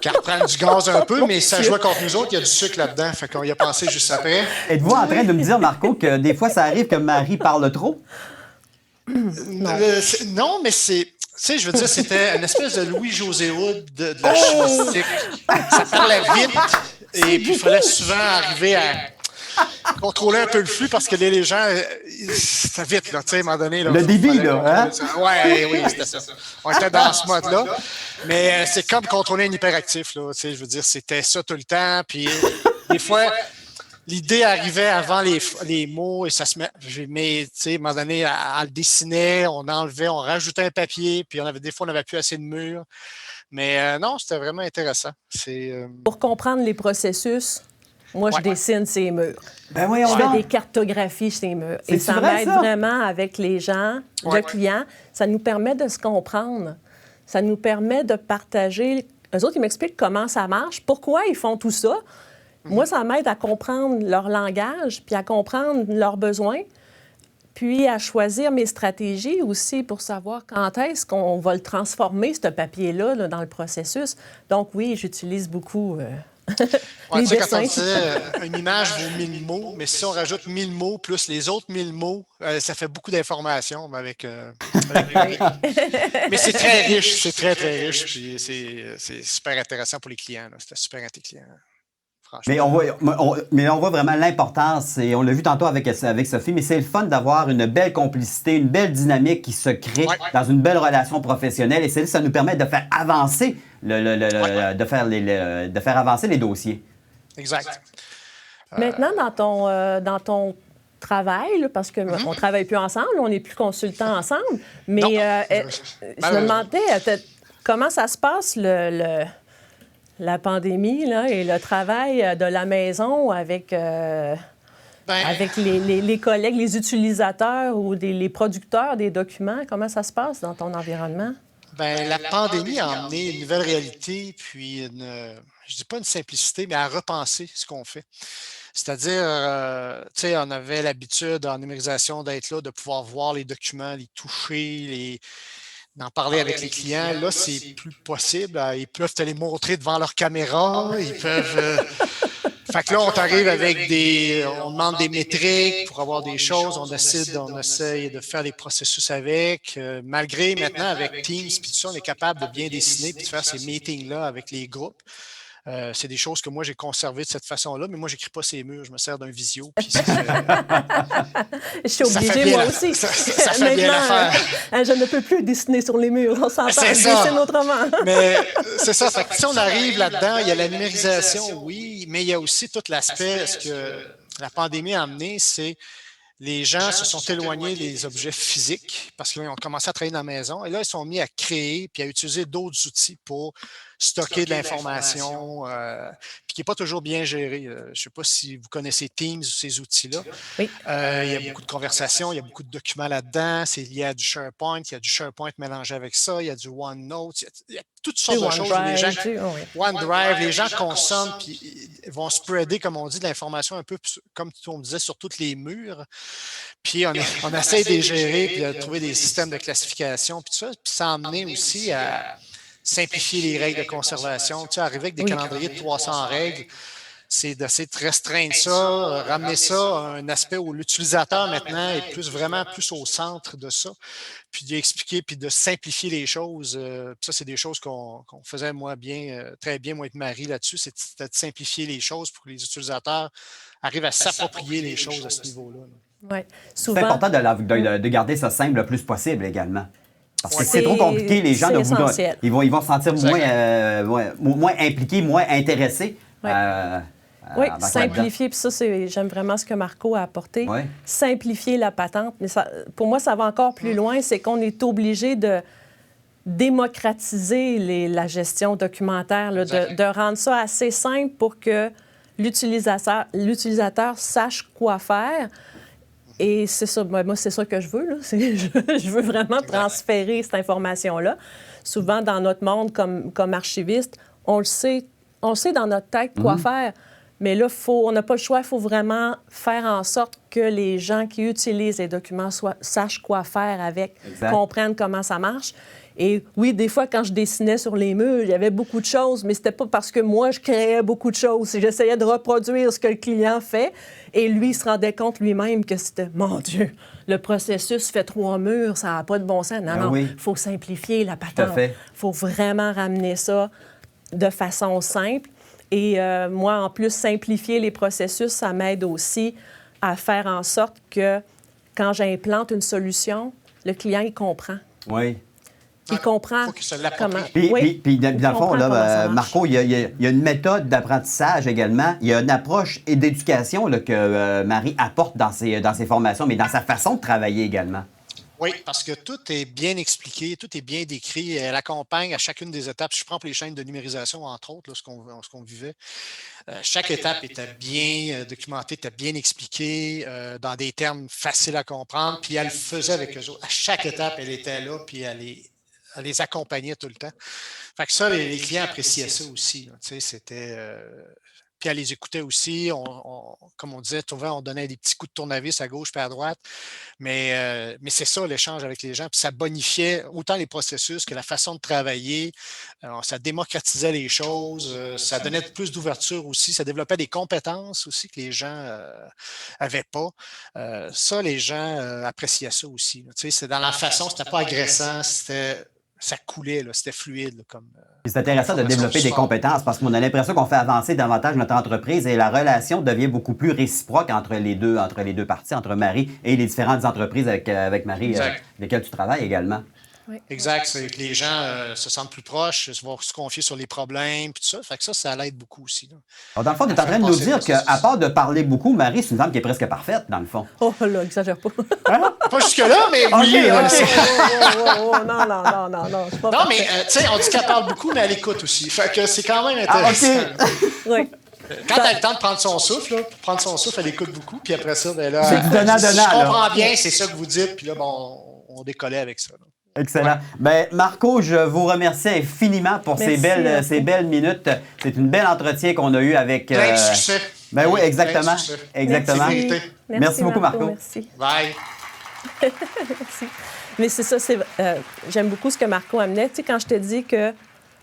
qu'elle reprenne du gaz un peu, mais ça jouait contre nous autres, il y a du sucre là-dedans, fait qu'on y a pensé juste après. Êtes-vous en train de me dire, Marco, que des fois, ça arrive que Marie parle trop? Non, mais c'est... Tu sais, je veux dire, c'était une espèce de Louis-José Hood de la chimistique. Ça parlait vite et puis il fallait souvent arriver à contrôler un peu le flux parce que les gens, c'était vite, là, tu sais, à un moment donné. Là, le débit, là, hein? Oui, c'était ça. On était dans ce mode-là. Mais c'est comme contrôler un hyperactif, là, tu sais, je veux dire, c'était ça tout le temps. Puis des fois... L'idée arrivait avant les mots et ça se met. Mais, tu sais, à un moment donné, elle le dessinait, on enlevait, on rajoutait un papier, puis des fois, on n'avait plus assez de murs. Mais non, c'était vraiment intéressant. Pour comprendre les processus, moi, je dessine ces murs. Ben oui, je fais des cartographies ces murs. Et ça m'aide vraiment avec les gens, le client. Ça nous permet de se comprendre. Ça nous permet de partager. Eux autres, ils m'expliquent comment ça marche, pourquoi ils font tout ça. Moi, ça m'aide à comprendre leur langage, puis à comprendre leurs besoins, puis à choisir mes stratégies aussi pour savoir quand est-ce qu'on va le transformer, ce papier-là, là, dans le processus. Donc oui, j'utilise beaucoup les dessins. Quand on dit une image vaut 1000 mots, mais si on rajoute 1000 mots plus les autres 1000 mots, ça fait beaucoup d'informations mais c'est très riche, c'est très, très riche, puis c'est super intéressant pour les clients. C'était super intelligent. Mais on voit vraiment l'importance, et on l'a vu tantôt avec Sophie, mais c'est le fun d'avoir une belle complicité, une belle dynamique qui se crée dans une belle relation professionnelle, et ça nous permet de faire avancer de faire avancer les dossiers. Exact. Maintenant, dans ton travail, là, parce qu'on ne travaille plus ensemble, on n'est plus consultants ensemble, mais je me demandais comment ça se passe la pandémie là, et le travail de la maison avec les collègues, les utilisateurs ou les producteurs des documents. Comment ça se passe dans ton environnement? Bien, la pandémie a amené une nouvelle réalité, puis je ne dis pas une simplicité, mais à repenser ce qu'on fait. C'est-à-dire, tu sais, on avait l'habitude en numérisation d'être là, de pouvoir voir les documents, les toucher, d'en parler avec les clients. Là, c'est plus possible. Ils peuvent te les montrer devant leur caméra. Ils peuvent... Fait que là, on t'arrive avec on demande des métriques pour avoir des choses. On essaye de faire des processus avec. Malgré maintenant, avec Teams puis tout ça, on est capable de bien dessiner puis de faire ces meetings-là avec les groupes. C'est des choses que moi, j'ai conservées de cette façon-là, mais moi, je n'écris pas ces murs. Je me sers d'un visio. Puis je suis obligée, moi aussi. Ça fait bien l'affaire. Je ne peux plus dessiner sur les murs. On s'entend, je dessine autrement. Mais c'est ça. Fait que si on arrive là-dedans, il y a la numérisation, oui, mais il y a aussi tout l'aspect, ce que la pandémie a amené, c'est les gens se sont éloignés des objets physiques parce qu'ils ont commencé à travailler dans la maison. Et là, ils sont mis à créer puis à utiliser d'autres outils pour stocker de l'information, puis qui n'est pas toujours bien géré. Je ne sais pas si vous connaissez Teams ou ces outils-là. Oui. Il y a beaucoup de conversations, il y a beaucoup de documents là-dedans. Il y a du SharePoint, il y a du SharePoint mélangé avec ça, il y a du OneNote, il y a toutes sortes de choses. OneDrive, les gens consomment puis vont spreader, comme on dit, de l'information un peu, comme on disait, sur tous les murs. Puis on essaie de les gérer, puis de trouver des systèmes de classification, puis tout ça. Puis ça a amené aussi à simplifier les règles de conservation. Tu sais, arriver avec des calendriers de 300 règles, c'est d'essayer de restreindre ça, ramener ça à un aspect où l'utilisateur maintenant est vraiment plus au centre de ça, puis d'expliquer, puis de simplifier les choses. Ça, c'est des choses qu'on faisait très bien, moi et Marie là-dessus, c'était de simplifier les choses pour que les utilisateurs arrivent à s'approprier les choses à ce niveau-là. Ouais. Souvent, c'est important de garder ça simple le plus possible également. Parce que c'est trop compliqué, les gens ils vont se sentir moins impliqués, moins intéressés. Oui, simplifier, puis ça, j'aime vraiment ce que Marco a apporté. Ouais. Simplifier la patente. Mais pour moi, ça va encore plus loin, c'est qu'on est obligé de démocratiser la gestion documentaire, là, de rendre ça assez simple pour que l'utilisateur sache quoi faire. Et c'est ça, moi, c'est ça que je veux. Là. Je veux vraiment transférer cette information-là. Souvent, dans notre monde, comme archiviste, on le sait dans notre tête quoi faire. Mais là, on n'a pas le choix. Il faut vraiment faire en sorte que les gens qui utilisent les documents sachent quoi faire avec, comprennent comment ça marche. Et oui, des fois, quand je dessinais sur les murs, il y avait beaucoup de choses, mais c'était pas parce que moi, je créais beaucoup de choses. J'essayais de reproduire ce que le client fait. Et lui, il se rendait compte lui-même que c'était, mon Dieu, le processus fait 3 murs, ça n'a pas de bon sens. Non, il faut simplifier la patente. Il faut vraiment ramener ça de façon simple. Et moi, en plus, simplifier les processus, ça m'aide aussi à faire en sorte que quand j'implante une solution, le client, il comprend. Oui. Il comprend comment. Puis dans le fond, là, Marco, il y a une méthode d'apprentissage également. Il y a une approche et d'éducation là, que Marie apporte dans ses formations, mais dans sa façon de travailler également. Oui, parce que tout est bien expliqué, tout est bien décrit. Elle accompagne à chacune des étapes. Si je prends pour les chaînes de numérisation, entre autres, là, ce qu'on vivait, chaque étape était bien documentée, était bien expliquée, dans des termes faciles à comprendre. Puis elle le faisait avec eux autres. À chaque étape, elle était là, puis elle les accompagnait tout le temps. Fait que ça, les clients appréciaient ça aussi. Tu sais, c'était... Puis elle les écoutait aussi. Comme on disait, souvent, on donnait des petits coups de tournevis à gauche puis à droite. Mais c'est ça, l'échange avec les gens. Puis ça bonifiait autant les processus que la façon de travailler. Ça démocratisait les choses. Ça donnait plus d'ouverture aussi. Ça développait des compétences aussi que les gens n'avaient pas. Ça, les gens appréciaient ça aussi. Tu sais, c'est dans la façon, c'était pas agressant, ça coulait, là, c'était fluide. C'est intéressant de développer des compétences parce qu'on a l'impression qu'on fait avancer davantage notre entreprise et la relation devient beaucoup plus réciproque entre les deux parties, entre Marie et les différentes entreprises avec Marie, lesquelles tu travailles également. Oui. Exact. C'est que les gens se sentent plus proches, vont se confier sur les problèmes, puis tout ça. Fait que ça l'aide beaucoup aussi. Là. Alors, dans le fond, tu es en train de nous dire qu'à part de parler beaucoup, Marie, c'est une femme qui est presque parfaite, dans le fond. Oh là, exagère pas. Hein? Pas jusque-là, mais oui. Non. Non, mais tu sais, on dit qu'elle parle beaucoup, mais elle écoute aussi. Fait que c'est quand même intéressant. Oui. Quand elle a le temps de prendre son souffle, elle écoute beaucoup. Puis après ça, ben là, c'est du donnant-donnant. Je comprends bien, c'est ça que vous dites. Puis là, bon, on décollait avec ça. Là. Excellent. Ouais. Ben, Marco, je vous remercie infiniment pour ces belles minutes. C'est une belle entretien qu'on a eu avec... Plein de succès. Ben oui, exactement. Exactement. Merci beaucoup, Marco. Merci. Bye. Merci. Mais c'est ça, j'aime beaucoup ce que Marco amenait. Tu sais, quand je te dis que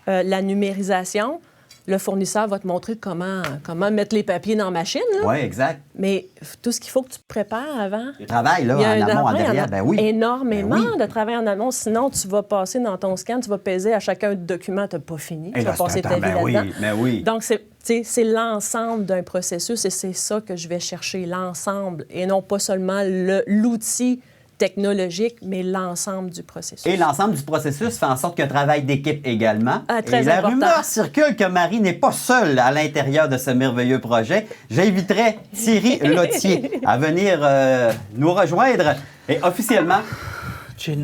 la numérisation, le fournisseur va te montrer comment mettre les papiers dans la machine. Oui, exact. Mais tout ce qu'il faut que tu prépares avant... Le travail, là, en amont, en derrière, ben oui. Énormément de travail en amont. Sinon, tu vas passer dans ton scan, tu vas peser à chacun document, tu n'as pas fini. Tu vas passer ta vie là-dedans. Oui. Donc, c'est l'ensemble d'un processus et c'est ça que je vais chercher, l'ensemble, et non pas seulement l'outil technologique, mais l'ensemble du processus. Et l'ensemble du processus fait en sorte qu'il y a un travail d'équipe également. Très et la important. rumeur circule que Marie n'est pas seule à l'intérieur de ce merveilleux projet. J'inviterai Thierry Lottier à venir nous rejoindre. Et officiellement,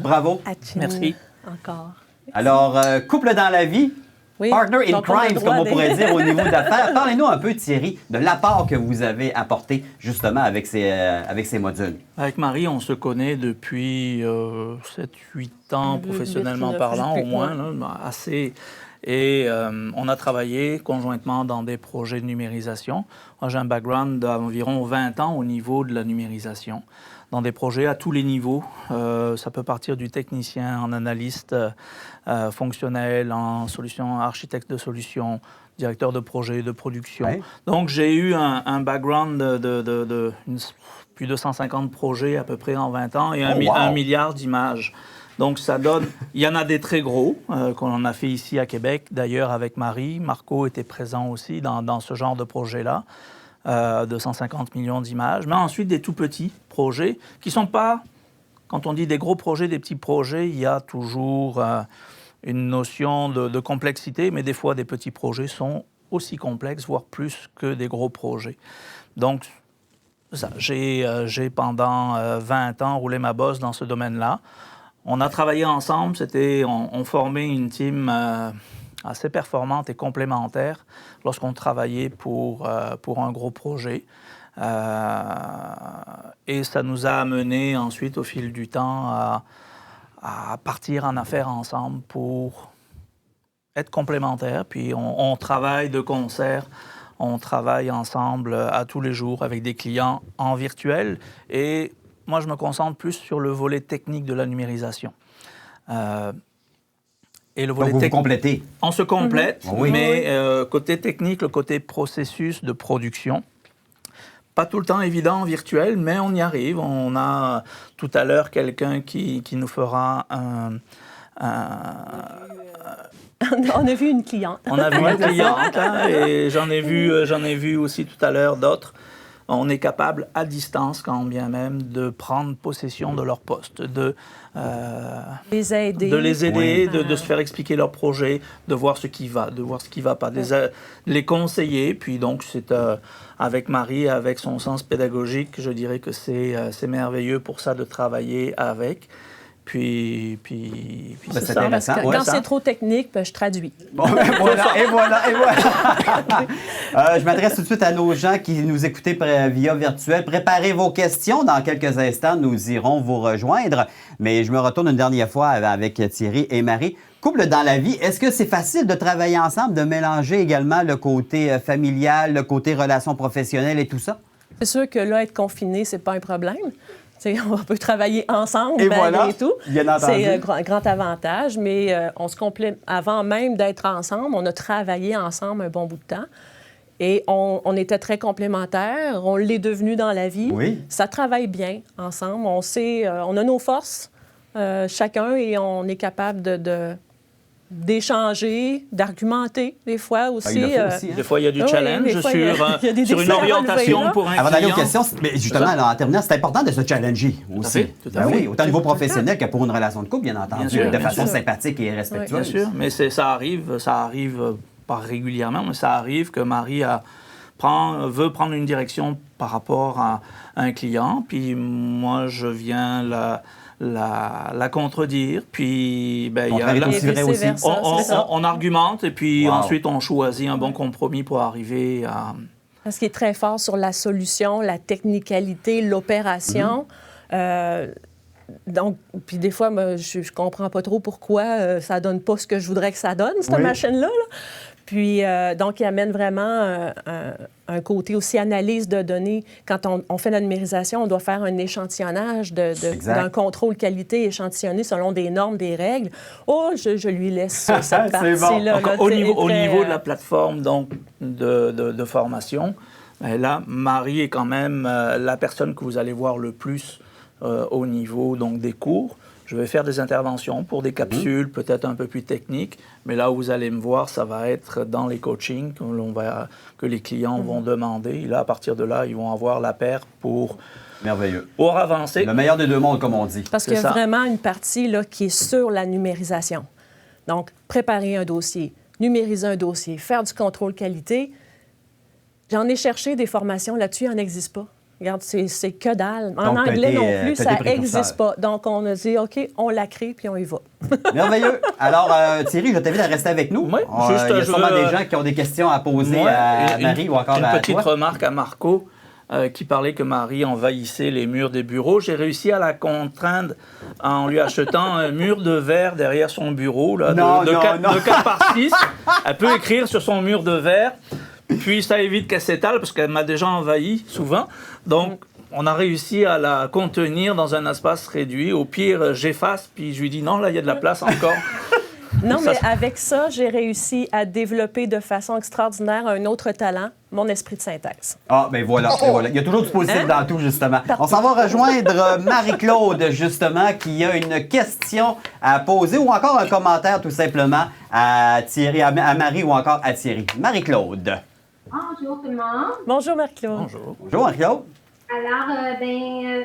bravo. Merci. Encore. Alors, couple dans la vie. Oui. Partner in crime, comme on pourrait dire au niveau d'affaires. Parlez-nous un peu, Thierry, de l'apport que vous avez apporté justement avec ces modules. Avec Marie, on se connaît depuis 7-8 ans, professionnellement parlant, au moins, là, assez. Et on a travaillé conjointement dans des projets de numérisation. Moi, j'ai un background d'environ 20 ans au niveau de la numérisation, dans des projets à tous les niveaux. Ça peut partir du technicien en analyste fonctionnel, en architecte de solution, directeur de projet, de production. Ouais. Donc, j'ai eu un background de plus de 150 projets à peu près en 20 ans et 1 milliard d'images. Donc, ça donne... Il y en a des très gros qu'on a fait ici à Québec, d'ailleurs avec Marie. Marco était présent aussi dans ce genre de projet-là, de 150 millions d'images. Mais ensuite, des tout petits projets qui ne sont pas... Quand on dit des gros projets, des petits projets, il y a toujours une notion de complexité, mais des fois, des petits projets sont aussi complexes, voire plus que des gros projets. Donc, j'ai pendant 20 ans roulé ma bosse dans ce domaine-là. On a travaillé ensemble, on formait une team assez performante et complémentaire lorsqu'on travaillait pour un gros projet. Et ça nous a amené ensuite, au fil du temps, à partir en affaires ensemble pour être complémentaires, puis on travaille de concert, on travaille ensemble à tous les jours avec des clients en virtuel. Et moi, je me concentre plus sur le volet technique de la numérisation. Et le volet donc, vous complétez. On se complète, oui. mais côté technique, le côté processus de production, pas tout le temps évident en virtuel, mais on y arrive. On a tout à l'heure quelqu'un qui nous fera On a vu une cliente. On a vu une cliente, hein, et j'en ai vu aussi tout à l'heure d'autres. On est capable, à distance, quand bien même, de prendre possession de leur poste, de les aider, oui. de se faire expliquer leur projet, de voir ce qui va, de voir ce qui ne va pas, de les conseiller. Puis donc, c'est avec Marie, avec son sens pédagogique, je dirais que c'est merveilleux pour ça de travailler avec. Puis c'est intéressant. Quand c'est trop technique, je traduis. Bon, voilà. Je m'adresse tout de suite à nos gens qui nous écoutaient via virtuel. Préparez vos questions. Dans quelques instants, nous irons vous rejoindre. Mais je me retourne une dernière fois avec Thierry et Marie. Couple dans la vie, est-ce que c'est facile de travailler ensemble, de mélanger également le côté familial, le côté relations professionnelles et tout ça? C'est sûr que là, être confiné, c'est pas un problème. On peut travailler ensemble et voilà, et tout. Bien entendu. C'est un grand avantage, mais on se complète. Avant même d'être ensemble, on a travaillé ensemble un bon bout de temps. Et on était très complémentaires. On l'est devenu dans la vie. Oui. Ça travaille bien ensemble. On sait, on a nos forces, chacun, et on est capable d'échanger, d'argumenter, des fois aussi. Des fois, il y a du challenge sur une orientation pour un client. Avant d'aller aux questions, mais justement, alors, en terminant, c'est important de se challenger aussi. Tout à fait. Oui, autant au niveau professionnel que pour une relation de couple, bien entendu, de façon sympathique et respectueuse. Bien sûr, mais ça arrive pas régulièrement, mais ça arrive que Marie veut prendre une direction par rapport à un client, puis moi, je viens la contredire, puis on argumente, et puis ensuite on choisit un bon compromis pour arriver à... Ce qui est très fort sur la solution, la technicalité, l'opération. Donc, puis des fois, moi, je comprends pas trop pourquoi ça donne pas ce que je voudrais que ça donne, cette machine-là. Puis, donc, il amène vraiment un côté aussi analyse de données. Quand on fait la numérisation, on doit faire un échantillonnage d'un contrôle qualité échantillonné selon des normes, des règles. Je lui laisse cette partie-là. Bon. Au niveau de la plateforme donc, de formation, là, Marie est quand même la personne que vous allez voir le plus au niveau donc, des cours. Je vais faire des interventions pour des capsules peut-être un peu plus techniques, mais là où vous allez me voir, ça va être dans les coachings que les clients vont demander. Et là, à partir de là, ils vont avoir la paire pour avancer. Le meilleur des deux mondes, comme on dit. Parce qu'il y a vraiment une partie là, qui est sur la numérisation. Donc, préparer un dossier, numériser un dossier, faire du contrôle qualité. J'en ai cherché des formations là-dessus, il n'en existe pas. Regarde, c'est que dalle. En anglais non plus, ça n'existe pas. Donc, on a dit, OK, on la crée, puis on y va. Merveilleux. Alors, Thierry, je t'invite à rester avec nous. Oui, il y a sûrement des gens qui ont des questions à poser à Marie ou encore à toi. Une petite remarque à Marco qui parlait que Marie envahissait les murs des bureaux. J'ai réussi à la contraindre en lui achetant un mur de verre derrière son bureau, là, de 4 par 6. Elle peut écrire sur son mur de verre. Puis ça évite qu'elle s'étale parce qu'elle m'a déjà envahi souvent. Donc, on a réussi à la contenir dans un espace réduit. Au pire, j'efface, puis je lui dis non, là, il y a de la place encore. Non, mais avec ça, j'ai réussi à développer de façon extraordinaire un autre talent, mon esprit de synthèse. Ah, ben voilà. Il y a toujours du positif dans tout, justement. On s'en va rejoindre Marie-Claude, justement, qui a une question à poser ou encore un commentaire, tout simplement, à Thierry, à Marie ou encore à Thierry. Marie-Claude. Bonjour tout le monde. Bonjour Marie-Claude. Bonjour Marie-Claude. Alors,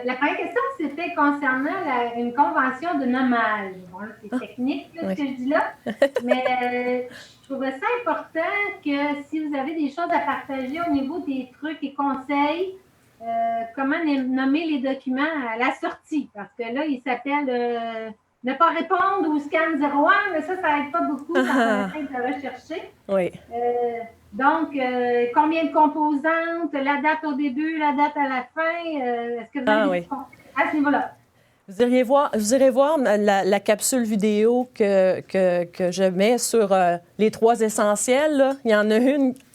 la première question, c'était concernant une convention de nommage. Bon, c'est technique, ce que je dis là, mais je trouvais ça important que si vous avez des choses à partager au niveau des trucs et conseils, comment nommer les documents à la sortie. Parce que là, il s'appelle ne pas répondre ou scan 01, mais ça n'aide pas beaucoup quand on essaie de rechercher. Oui. Donc, combien de composantes, la date au début, la date à la fin, est-ce que vous avez à ce niveau-là? Vous irez voir la capsule vidéo que je mets sur les 3 essentiels. Là. Il y en a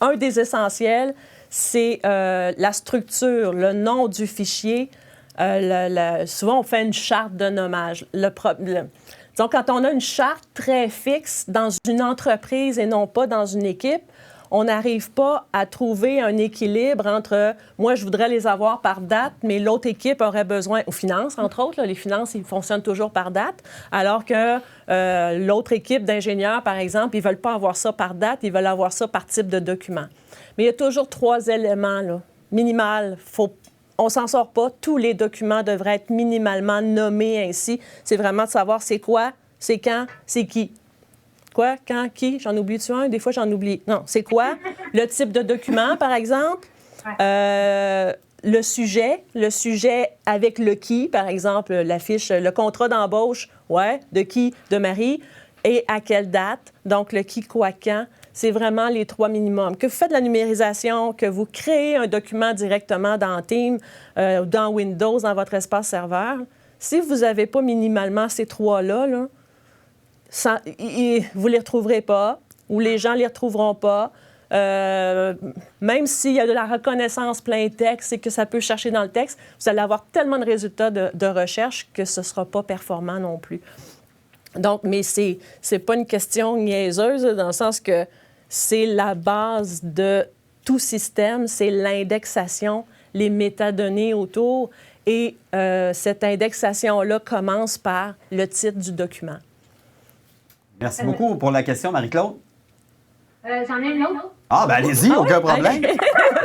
un des essentiels, c'est la structure, le nom du fichier. Souvent, on fait une charte de nommage. Disons, quand on a une charte très fixe dans une entreprise et non pas dans une équipe, on n'arrive pas à trouver un équilibre entre moi, je voudrais les avoir par date, mais l'autre équipe aurait besoin, aux finances, entre autres, là, les finances, ils fonctionnent toujours par date, alors que l'autre équipe d'ingénieurs, par exemple, ils ne veulent pas avoir ça par date, ils veulent avoir ça par type de document. Mais il y a toujours 3 éléments, là, minimal. On ne s'en sort pas. Tous les documents devraient être minimalement nommés ainsi. C'est vraiment de savoir c'est quoi, c'est quand, c'est qui. Quoi, quand, qui? J'en oublie-tu un? Des fois, j'en oublie. Non, c'est quoi? Le type de document, par exemple. Le sujet avec le qui, par exemple, la fiche, le contrat d'embauche, de qui? De Marie. Et à quelle date? Donc, le qui, quoi, quand. C'est vraiment les 3 minimums. Que vous faites de la numérisation, que vous créez un document directement dans Teams, dans Windows, dans votre espace serveur, si vous n'avez pas minimalement ces 3-là, là, vous ne les retrouverez pas, ou les gens ne les retrouveront pas. Même s'il y a de la reconnaissance plein texte et que ça peut chercher dans le texte, vous allez avoir tellement de résultats de recherche que ce ne sera pas performant non plus. Donc, mais c'est pas une question niaiseuse, dans le sens que c'est la base de tout système, c'est l'indexation, les métadonnées autour. Et cette indexation-là commence par le titre du document. Merci beaucoup pour la question, Marie-Claude. J'en ai une autre. Ah, ben allez-y, aucun problème.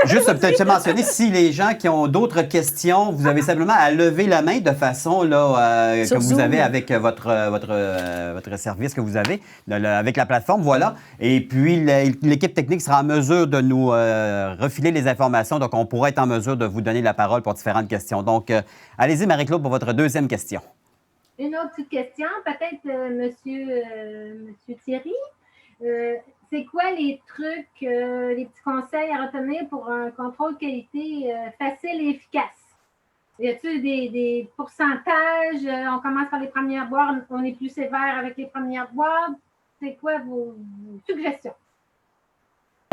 Juste peut-être mentionner, si les gens qui ont d'autres questions, vous avez simplement à lever la main de façon là, que vous avez avec votre service que vous avez, avec la plateforme, voilà. Et puis, l'équipe technique sera en mesure de nous refiler les informations, donc on pourra être en mesure de vous donner la parole pour différentes questions. Donc, allez-y, Marie-Claude, pour votre 2e question. Une autre petite question, peut-être, Monsieur Thierry. C'est quoi les trucs, les petits conseils à retenir pour un contrôle qualité facile et efficace? Y a-t-il des pourcentages? On commence par les premières boîtes, on est plus sévère avec les premières boîtes. C'est quoi vos suggestions?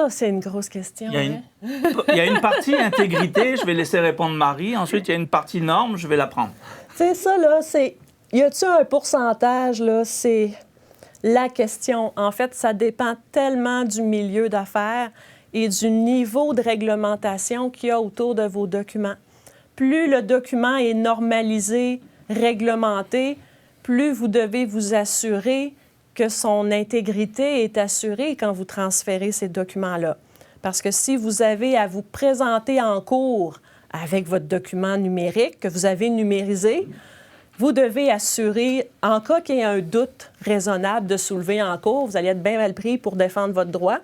Oh, c'est une grosse question. Il y a une partie intégrité, je vais laisser répondre Marie. Ensuite, il y a une partie norme, je vais la prendre. C'est ça, là, y a-t-il un pourcentage, là? C'est la question. En fait, ça dépend tellement du milieu d'affaires et du niveau de réglementation qu'il y a autour de vos documents. Plus le document est normalisé, réglementé, plus vous devez vous assurer que son intégrité est assurée quand vous transférez ces documents-là. Parce que si vous avez à vous présenter en cours avec votre document numérique que vous avez numérisé, vous devez assurer, en cas qu'il y ait un doute raisonnable de soulever en cours, vous allez être bien mal pris pour défendre votre droit.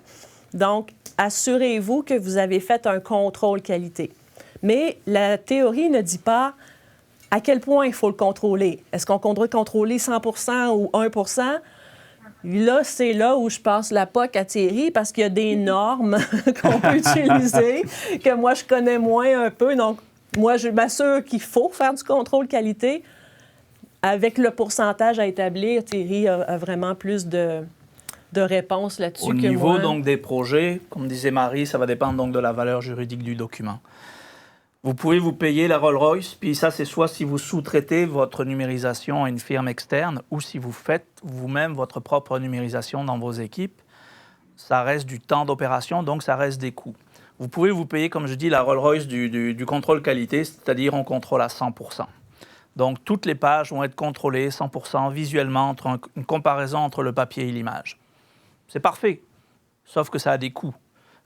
Donc, assurez-vous que vous avez fait un contrôle qualité. Mais la théorie ne dit pas à quel point il faut le contrôler. Est-ce qu'on doit contrôler 100 % ou 1 %? Là, c'est là où je passe la POC à Thierry parce qu'il y a des normes qu'on peut utiliser, que moi, je connais moins un peu. Donc, moi, je m'assure qu'il faut faire du contrôle qualité. Avec le pourcentage à établir, Thierry a vraiment plus de réponses là-dessus que moi. Au niveau donc des projets, comme disait Marie, ça va dépendre donc de la valeur juridique du document. Vous pouvez vous payer la Rolls-Royce, puis ça, c'est soit si vous sous-traitez votre numérisation à une firme externe ou si vous faites vous-même votre propre numérisation dans vos équipes. Ça reste du temps d'opération, donc ça reste des coûts. Vous pouvez vous payer, comme je dis, la Rolls-Royce du contrôle qualité, c'est-à-dire on contrôle à 100 %. Donc, toutes les pages vont être contrôlées 100 % visuellement, entre une comparaison entre le papier et l'image. C'est parfait, sauf que ça a des coûts.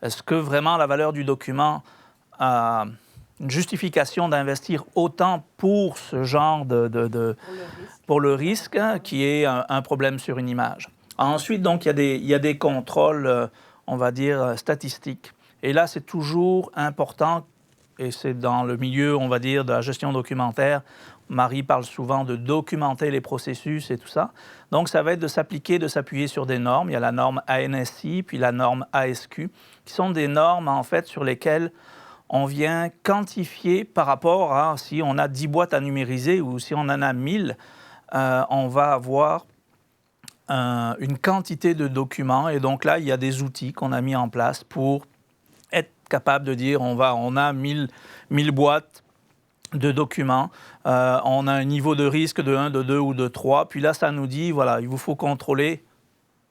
Est-ce que vraiment la valeur du document a une justification d'investir autant pour ce genre pour le risque qui est un problème sur une image? Ensuite, donc, il y a des contrôles, on va dire, statistiques. Et là, c'est toujours important, et c'est dans le milieu, on va dire, de la gestion documentaire. Marie parle souvent de documenter les processus et tout ça. Donc, ça va être de s'appuyer sur des normes. Il y a la norme ANSI, puis la norme ASQ, qui sont des normes, en fait, sur lesquelles on vient quantifier par rapport à si on a 10 boîtes à numériser ou si on en a 1000, on va avoir une quantité de documents. Et donc là, il y a des outils qu'on a mis en place pour être capable de dire on a 1000 boîtes de documents, on a un niveau de risque de 1, de 2 ou de 3. Puis là, ça nous dit, voilà, il vous faut contrôler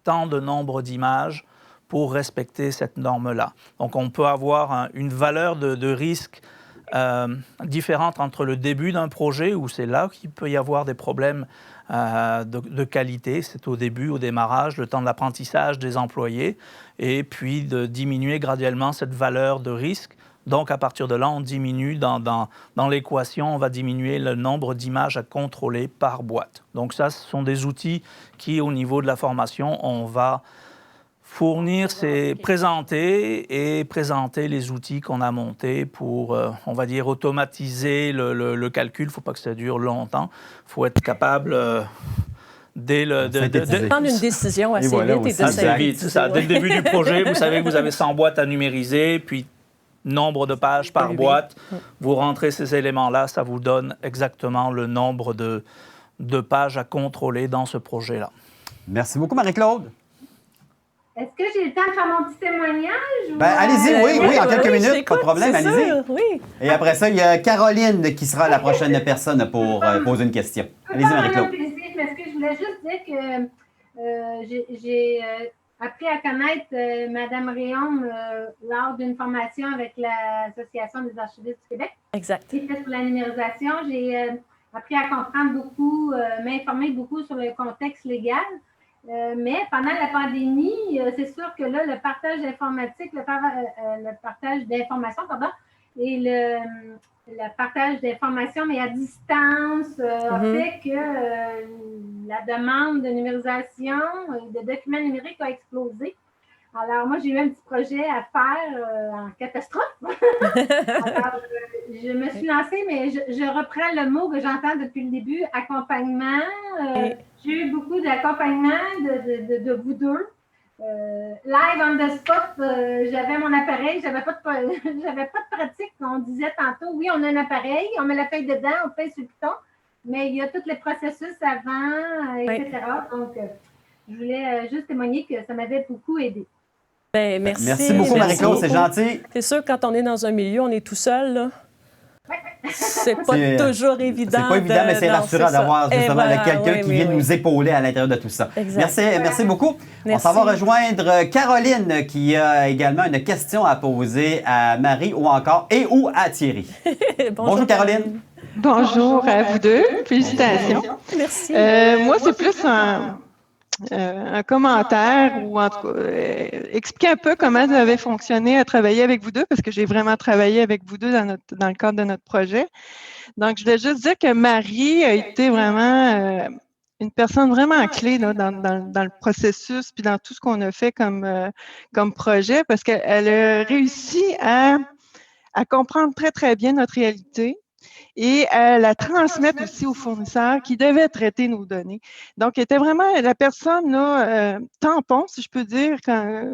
tant de nombre d'images pour respecter cette norme-là. Donc, on peut avoir une valeur de risque différente entre le début d'un projet, où c'est là qu'il peut y avoir des problèmes de qualité, c'est au début, au démarrage, le temps de l'apprentissage des employés, et puis de diminuer graduellement cette valeur de risque. Donc, à partir de là, on diminue dans l'équation, on va diminuer le nombre d'images à contrôler par boîte. Donc ça, ce sont des outils qui, au niveau de la formation, on va fournir, présenter les outils qu'on a montés pour, on va dire, automatiser le calcul. Il ne faut pas que ça dure longtemps. Il faut être capable de prendre une décision assez vite et de assez vite. C'est ça. Dès le début du projet, vous savez que vous avez 100 boîtes à numériser, puis nombre de pages par boîte. Vous rentrez ces éléments-là, ça vous donne exactement le nombre de pages à contrôler dans ce projet-là. Merci beaucoup, Marie-Claude. Est-ce que j'ai le temps de faire mon petit témoignage? Allez-y, oui, en quelques minutes, pas de problème, allez-y. Oui. Et après ça, il y a Caroline qui sera la prochaine personne pour poser une question. Allez-y, Marie-Claude. Je voulais juste dire que j'ai appris à connaître Mme Réaume lors d'une formation avec l'Association des archivistes du Québec. Exact. C'était sur la numérisation. J'ai appris à comprendre beaucoup, m'informer beaucoup sur le contexte légal. Mais pendant la pandémie, c'est sûr que là, le partage informatique, le partage d'informations, et le partage d'informations, mais à distance, a fait que la demande de numérisation, de documents numériques a explosé. Alors, moi, j'ai eu un petit projet à faire en catastrophe. Alors, je me suis lancée, mais je reprends le mot que j'entends depuis le début, accompagnement. J'ai eu beaucoup d'accompagnement de vous deux. Live on the spot, j'avais mon appareil, j'avais pas de pratique. On disait tantôt, oui, on a un appareil, on met la feuille dedans, on paye sur le piton, mais il y a tous les processus avant, etc. Donc, je voulais juste témoigner que ça m'avait beaucoup aidé. Ben, merci. Merci beaucoup, Marie-Claude, c'est gentil. C'est sûr, quand on est dans un milieu, on est tout seul, là. C'est pas toujours évident. C'est pas évident, mais c'est rassurant d'avoir justement quelqu'un qui vient nous épauler à l'intérieur de tout ça. Merci beaucoup. On s'en va rejoindre Caroline qui a également une question à poser à Marie ou à Thierry. Bonjour Caroline. Bonjour à vous deux. Félicitations. Merci. Moi, c'est plus un commentaire ou en tout cas expliquer un peu comment ça avait fonctionné à travailler avec vous deux parce que j'ai vraiment travaillé avec vous deux dans le cadre de notre projet. Donc, je voulais juste dire que Marie a été vraiment une personne vraiment clé là, dans le processus puis dans tout ce qu'on a fait comme projet parce qu'elle a réussi à comprendre très, très bien notre réalité et la transmettre aussi aux fournisseurs qui devaient traiter nos données. Donc, elle était vraiment la personne là, tampon, si je peux dire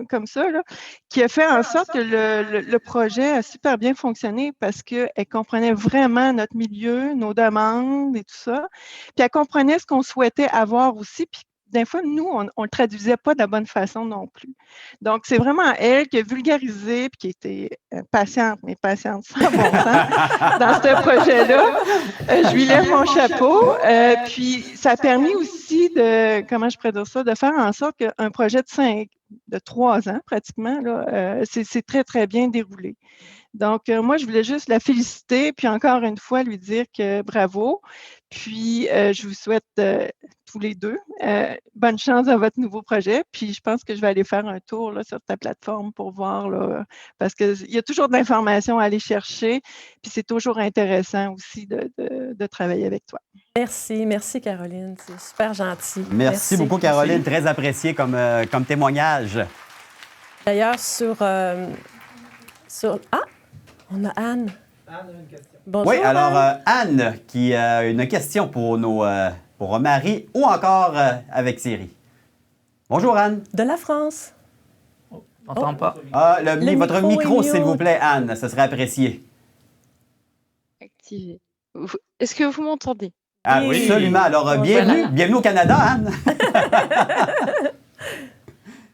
comme ça, là, qui a fait en sorte que le projet a super bien fonctionné parce qu'elle comprenait vraiment notre milieu, nos demandes et tout ça. Puis elle comprenait ce qu'on souhaitait avoir aussi, puis des fois, nous, on ne le traduisait pas de la bonne façon non plus. Donc, c'est vraiment elle qui a vulgarisé et qui était patiente sans bon sens dans ce projet-là. Je lui lève mon chapeau. Puis, ça a permis aussi de faire en sorte qu'un projet de 3 ans pratiquement, là, c'est très, très bien déroulé. Donc, moi, je voulais juste la féliciter, puis encore une fois, lui dire que bravo. Puis, je vous souhaite tous les deux bonne chance dans votre nouveau projet. Puis, je pense que je vais aller faire un tour là, sur ta plateforme pour voir, là, parce qu'il y a toujours de l'information à aller chercher. Puis, c'est toujours intéressant aussi de travailler avec toi. Merci Caroline. C'est super gentil. Merci beaucoup, Caroline. Très apprécié comme témoignage. D'ailleurs, on a Anne. Anne a une question. Bonjour, oui, alors Anne qui a une question pour Marie ou encore avec Thierry. Bonjour Anne. De la France. On n'entend pas. Ah, votre micro, est s'il vous mute. plaît, Anne, ce serait apprécié. Activé. Est-ce que vous m'entendez? Absolument. Alors, bienvenue au Canada, Anne.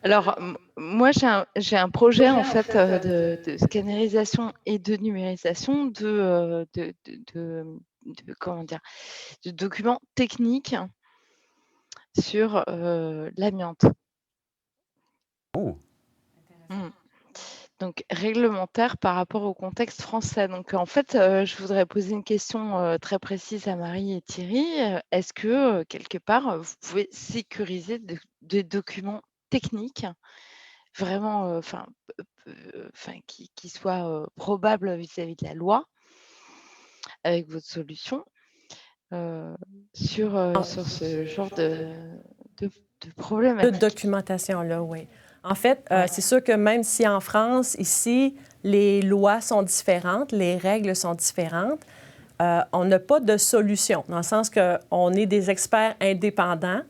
Alors, moi, j'ai un projet, en fait, de scannerisation et de numérisation comment dire, de documents techniques sur l'amiante. Oh. Donc, réglementaire par rapport au contexte français. Donc, en fait, je voudrais poser une question très précise à Marie et Thierry. Est-ce que, quelque part, vous pouvez sécuriser des documents techniques vraiment, qui soient probables vis-à-vis de la loi avec votre solution sur ce genre de problématique? De documentation-là, oui. En fait, c'est sûr que même si en France, ici, les lois sont différentes, les règles sont différentes, on n'a pas de solution, dans le sens qu'on est des experts indépendants.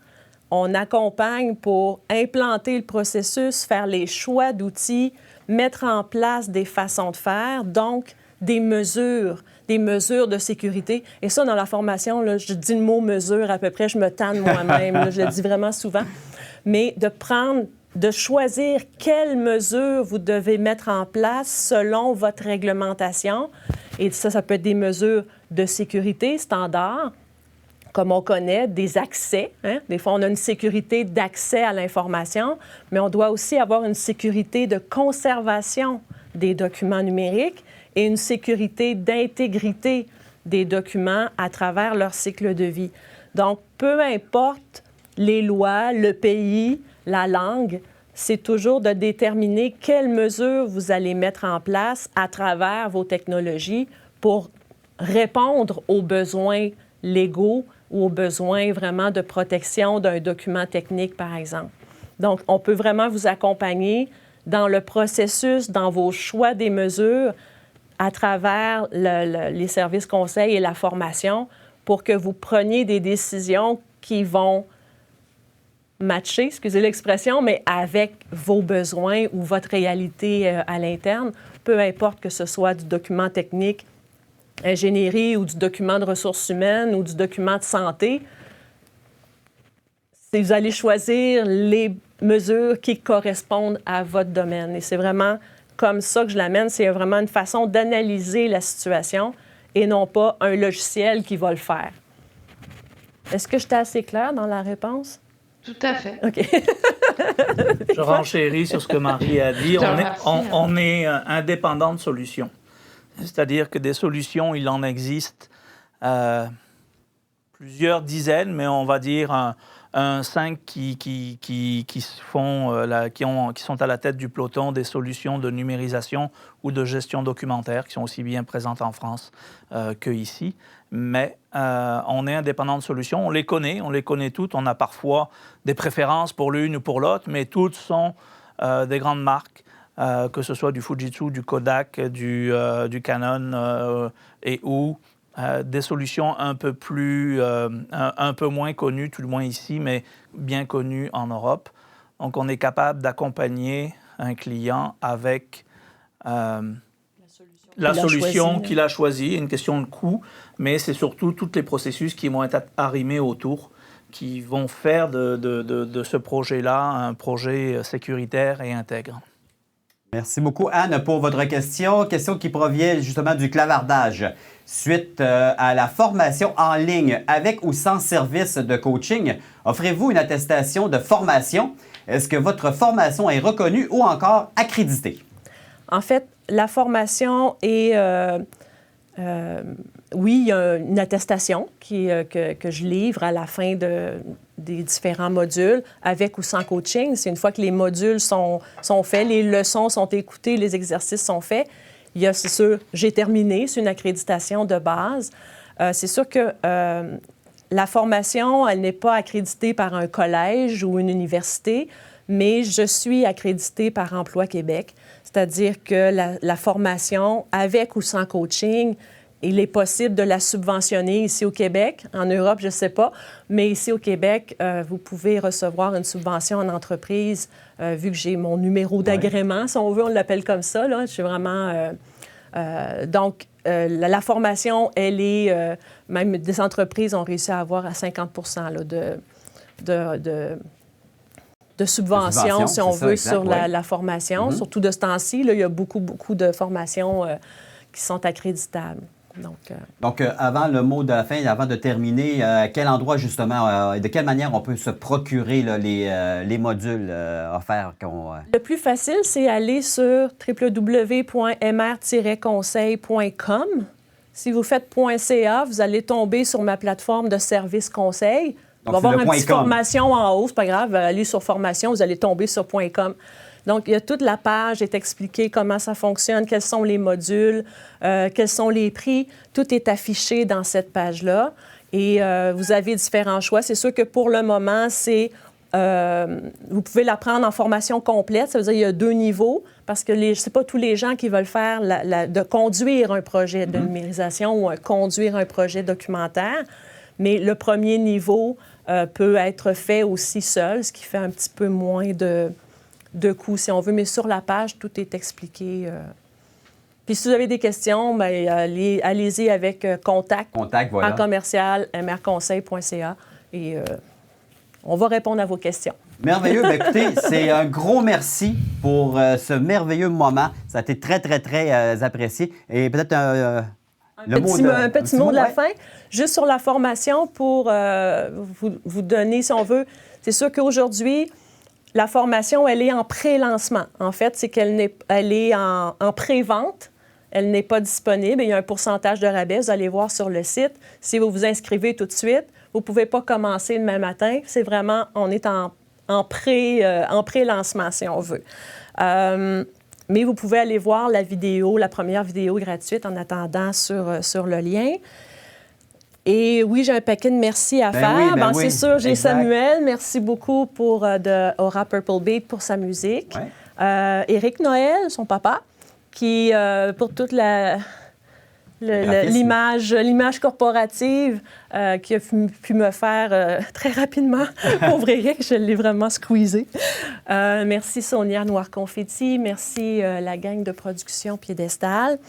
On accompagne pour implanter le processus, faire les choix d'outils, mettre en place des façons de faire, donc des mesures de sécurité. Et ça, dans la formation, là, je dis le mot « mesure » à peu près, je me tanne moi-même, là, je le dis vraiment souvent. Mais de choisir quelles mesures vous devez mettre en place selon votre réglementation. Et ça peut être des mesures de sécurité standard, comme on connaît, des accès. Hein? Des fois, on a une sécurité d'accès à l'information, mais on doit aussi avoir une sécurité de conservation des documents numériques et une sécurité d'intégrité des documents à travers leur cycle de vie. Donc, peu importe les lois, le pays, la langue, c'est toujours de déterminer quelles mesures vous allez mettre en place à travers vos technologies pour répondre aux besoins légaux ou aux besoins vraiment de protection d'un document technique, par exemple. Donc, on peut vraiment vous accompagner dans le processus, dans vos choix des mesures, à travers les services conseils et la formation pour que vous preniez des décisions qui vont matcher, excusez l'expression, mais avec vos besoins ou votre réalité à l'interne, peu importe que ce soit du document technique, ingénierie ou du document de ressources humaines ou du document de santé, vous allez choisir les mesures qui correspondent à votre domaine. Et c'est vraiment comme ça que je l'amène. C'est vraiment une façon d'analyser la situation et non pas un logiciel qui va le faire. Est-ce que j'étais assez claire dans la réponse? Tout à fait. OK. Je renchéris sur ce que Marie a dit. On est indépendant de solutions. C'est-à-dire que des solutions, il en existe plusieurs dizaines, mais on va dire 5 qui sont à la tête du peloton des solutions de numérisation ou de gestion documentaire qui sont aussi bien présentes en France qu'ici. Mais on est indépendant de solutions, on les connaît toutes. On a parfois des préférences pour l'une ou pour l'autre, mais toutes sont des grandes marques, que ce soit du Fujitsu, du Kodak, du Canon ou des solutions un peu moins connues, tout le moins ici, mais bien connues en Europe. Donc, on est capable d'accompagner un client avec la solution qu'il a choisie, une question de coût, mais c'est surtout tous les processus qui vont être arrimés autour, qui vont faire de ce projet-là un projet sécuritaire et intègre. Merci beaucoup, Anne, pour votre question. Question qui provient justement du clavardage. Suite à la formation en ligne, avec ou sans service de coaching, offrez-vous une attestation de formation? Est-ce que votre formation est reconnue ou encore accréditée? En fait, la formation est... oui, il y a une attestation que je livre à la fin des différents modules, avec ou sans coaching. C'est une fois que les modules sont faits, les leçons sont écoutées, les exercices sont faits. Il y a, c'est sûr, j'ai terminé, c'est une accréditation de base. C'est sûr que la formation, elle n'est pas accréditée par un collège ou une université, mais je suis accréditée par Emploi Québec. C'est-à-dire que la formation, avec ou sans coaching, il est possible de la subventionner ici au Québec. En Europe, je ne sais pas. Mais ici au Québec, vous pouvez recevoir une subvention en entreprise vu que j'ai mon numéro d'agrément, si on veut, on l'appelle comme ça. Là. Je suis vraiment... donc, la formation, elle est... même des entreprises ont réussi à avoir à 50 là, de subvention, si on veut, sur la formation. Surtout de ce temps-ci, là, il y a beaucoup de formations qui sont accréditables. Donc, avant le mot de la fin, avant de terminer, à quel endroit, justement, de quelle manière on peut se procurer là, les modules offerts? Le plus facile, c'est aller sur www.mr-conseil.com. Si vous faites .ca, vous allez tomber sur ma plateforme de service conseil. Il va y avoir une petite formation en haut, c'est pas grave, allez sur formation, vous allez tomber sur .com. Donc, il y a toute la page, est expliqué comment ça fonctionne, quels sont les modules, quels sont les prix. Tout est affiché dans cette page-là. Et vous avez différents choix. C'est sûr que pour le moment, vous pouvez la prendre en formation complète. Ça veut dire qu'il y a 2 niveaux, parce que ce n'est pas tous les gens qui veulent faire de conduire un projet de numérisation ou conduire un projet documentaire. Mais le premier niveau peut être fait aussi seul, ce qui fait un petit peu moins de coûts, si on veut. Mais sur la page, tout est expliqué. Puis si vous avez des questions, bien, allez-y avec contact voilà. en commercial, mrconseil.ca et on va répondre à vos questions. Merveilleux. Bien, écoutez, c'est un gros merci pour ce merveilleux moment. Ça a été très, très, très apprécié. Et peut-être un petit mot de la fin. Juste sur la formation pour vous donner, si on veut. C'est sûr qu'aujourd'hui, la formation, elle est en pré-lancement. En fait, c'est qu'elle est en pré-vente. Elle n'est pas disponible. Il y a un pourcentage de rabais. Vous allez voir sur le site. Si vous vous inscrivez tout de suite, vous ne pouvez pas commencer demain matin. C'est vraiment, on est en pré-lancement, si on veut. Mais vous pouvez aller voir la première vidéo gratuite en attendant sur le lien. Et oui, j'ai un paquet de merci à faire. Oui, c'est sûr, j'ai Samuel. Merci beaucoup Aura Purple Beat pour sa musique. Ouais. Éric Noël, son papa, qui, pour toute l'image corporative qui a pu me faire très rapidement. Pauvre Éric, je l'ai vraiment squeezé. Merci Sonia Noir-Confetti. Merci la gang de production Piédestal.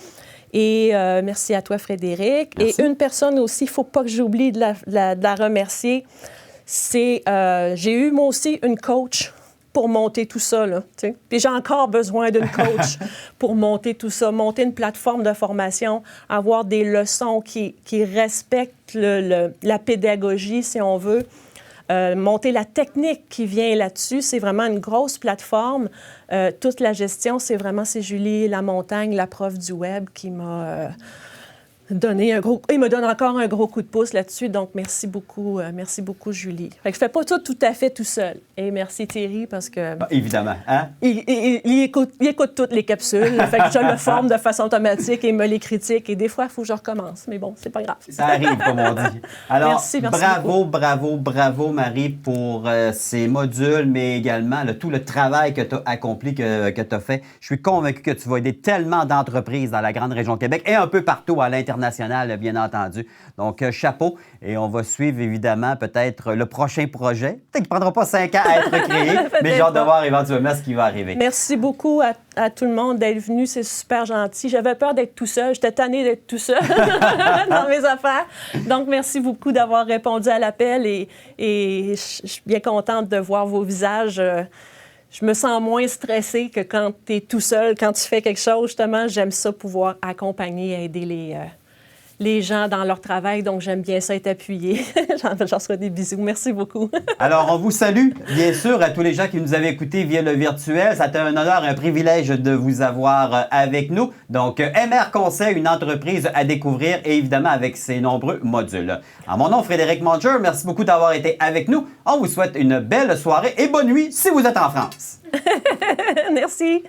Et merci à toi, Frédéric. Merci. Et une personne aussi, il ne faut pas que j'oublie de la remercier. J'ai eu, moi aussi, une coach pour monter tout ça. Là, puis j'ai encore besoin d'une coach pour monter tout ça, monter une plateforme de formation, avoir des leçons qui respectent la pédagogie, si on veut. Monter la technique qui vient là-dessus, c'est vraiment une grosse plateforme. Toute la gestion, c'est Julie Lamontagne, la prof du web, qui m'a donné il me donne encore un gros coup de pouce là-dessus. Donc, merci beaucoup, Julie. Fait que je fais pas tout à fait tout seul. Et merci Thierry, parce que... évidemment. Hein? Il écoute toutes les capsules. Fait que je le forme de façon automatique et il me les critique. Et des fois, il faut que je recommence. Mais bon, c'est pas grave. Ça arrive, comme on dit. Alors, merci bravo, Marie, pour ces modules, mais également tout le travail que tu as accompli, que tu as fait. Je suis convaincu que tu vas aider tellement d'entreprises dans la grande région de Québec et un peu partout à l'international, bien entendu. Donc, chapeau. Et on va suivre, évidemment, peut-être le prochain projet. Peut-être qu'il ne prendra pas 5 ans à être créé, mais j'ai hâte de voir éventuellement ce qui va arriver. Merci beaucoup à tout le monde d'être venu. C'est super gentil. J'avais peur d'être tout seul. J'étais tannée d'être tout seul dans mes affaires. Donc, merci beaucoup d'avoir répondu à l'appel et je suis bien contente de voir vos visages. Je me sens moins stressée que quand tu es tout seul, quand tu fais quelque chose. Justement, j'aime ça pouvoir accompagner, aider les gens dans leur travail. Donc, j'aime bien ça être appuyée. J'en reçois des bisous. Merci beaucoup. Alors, on vous salue, bien sûr, à tous les gens qui nous avaient écoutés via le virtuel. Ça a été un honneur et un privilège de vous avoir avec nous. Donc, MR Conseil, une entreprise à découvrir et évidemment avec ses nombreux modules. En mon nom, Frédéric Manger, merci beaucoup d'avoir été avec nous. On vous souhaite une belle soirée et bonne nuit si vous êtes en France. Merci.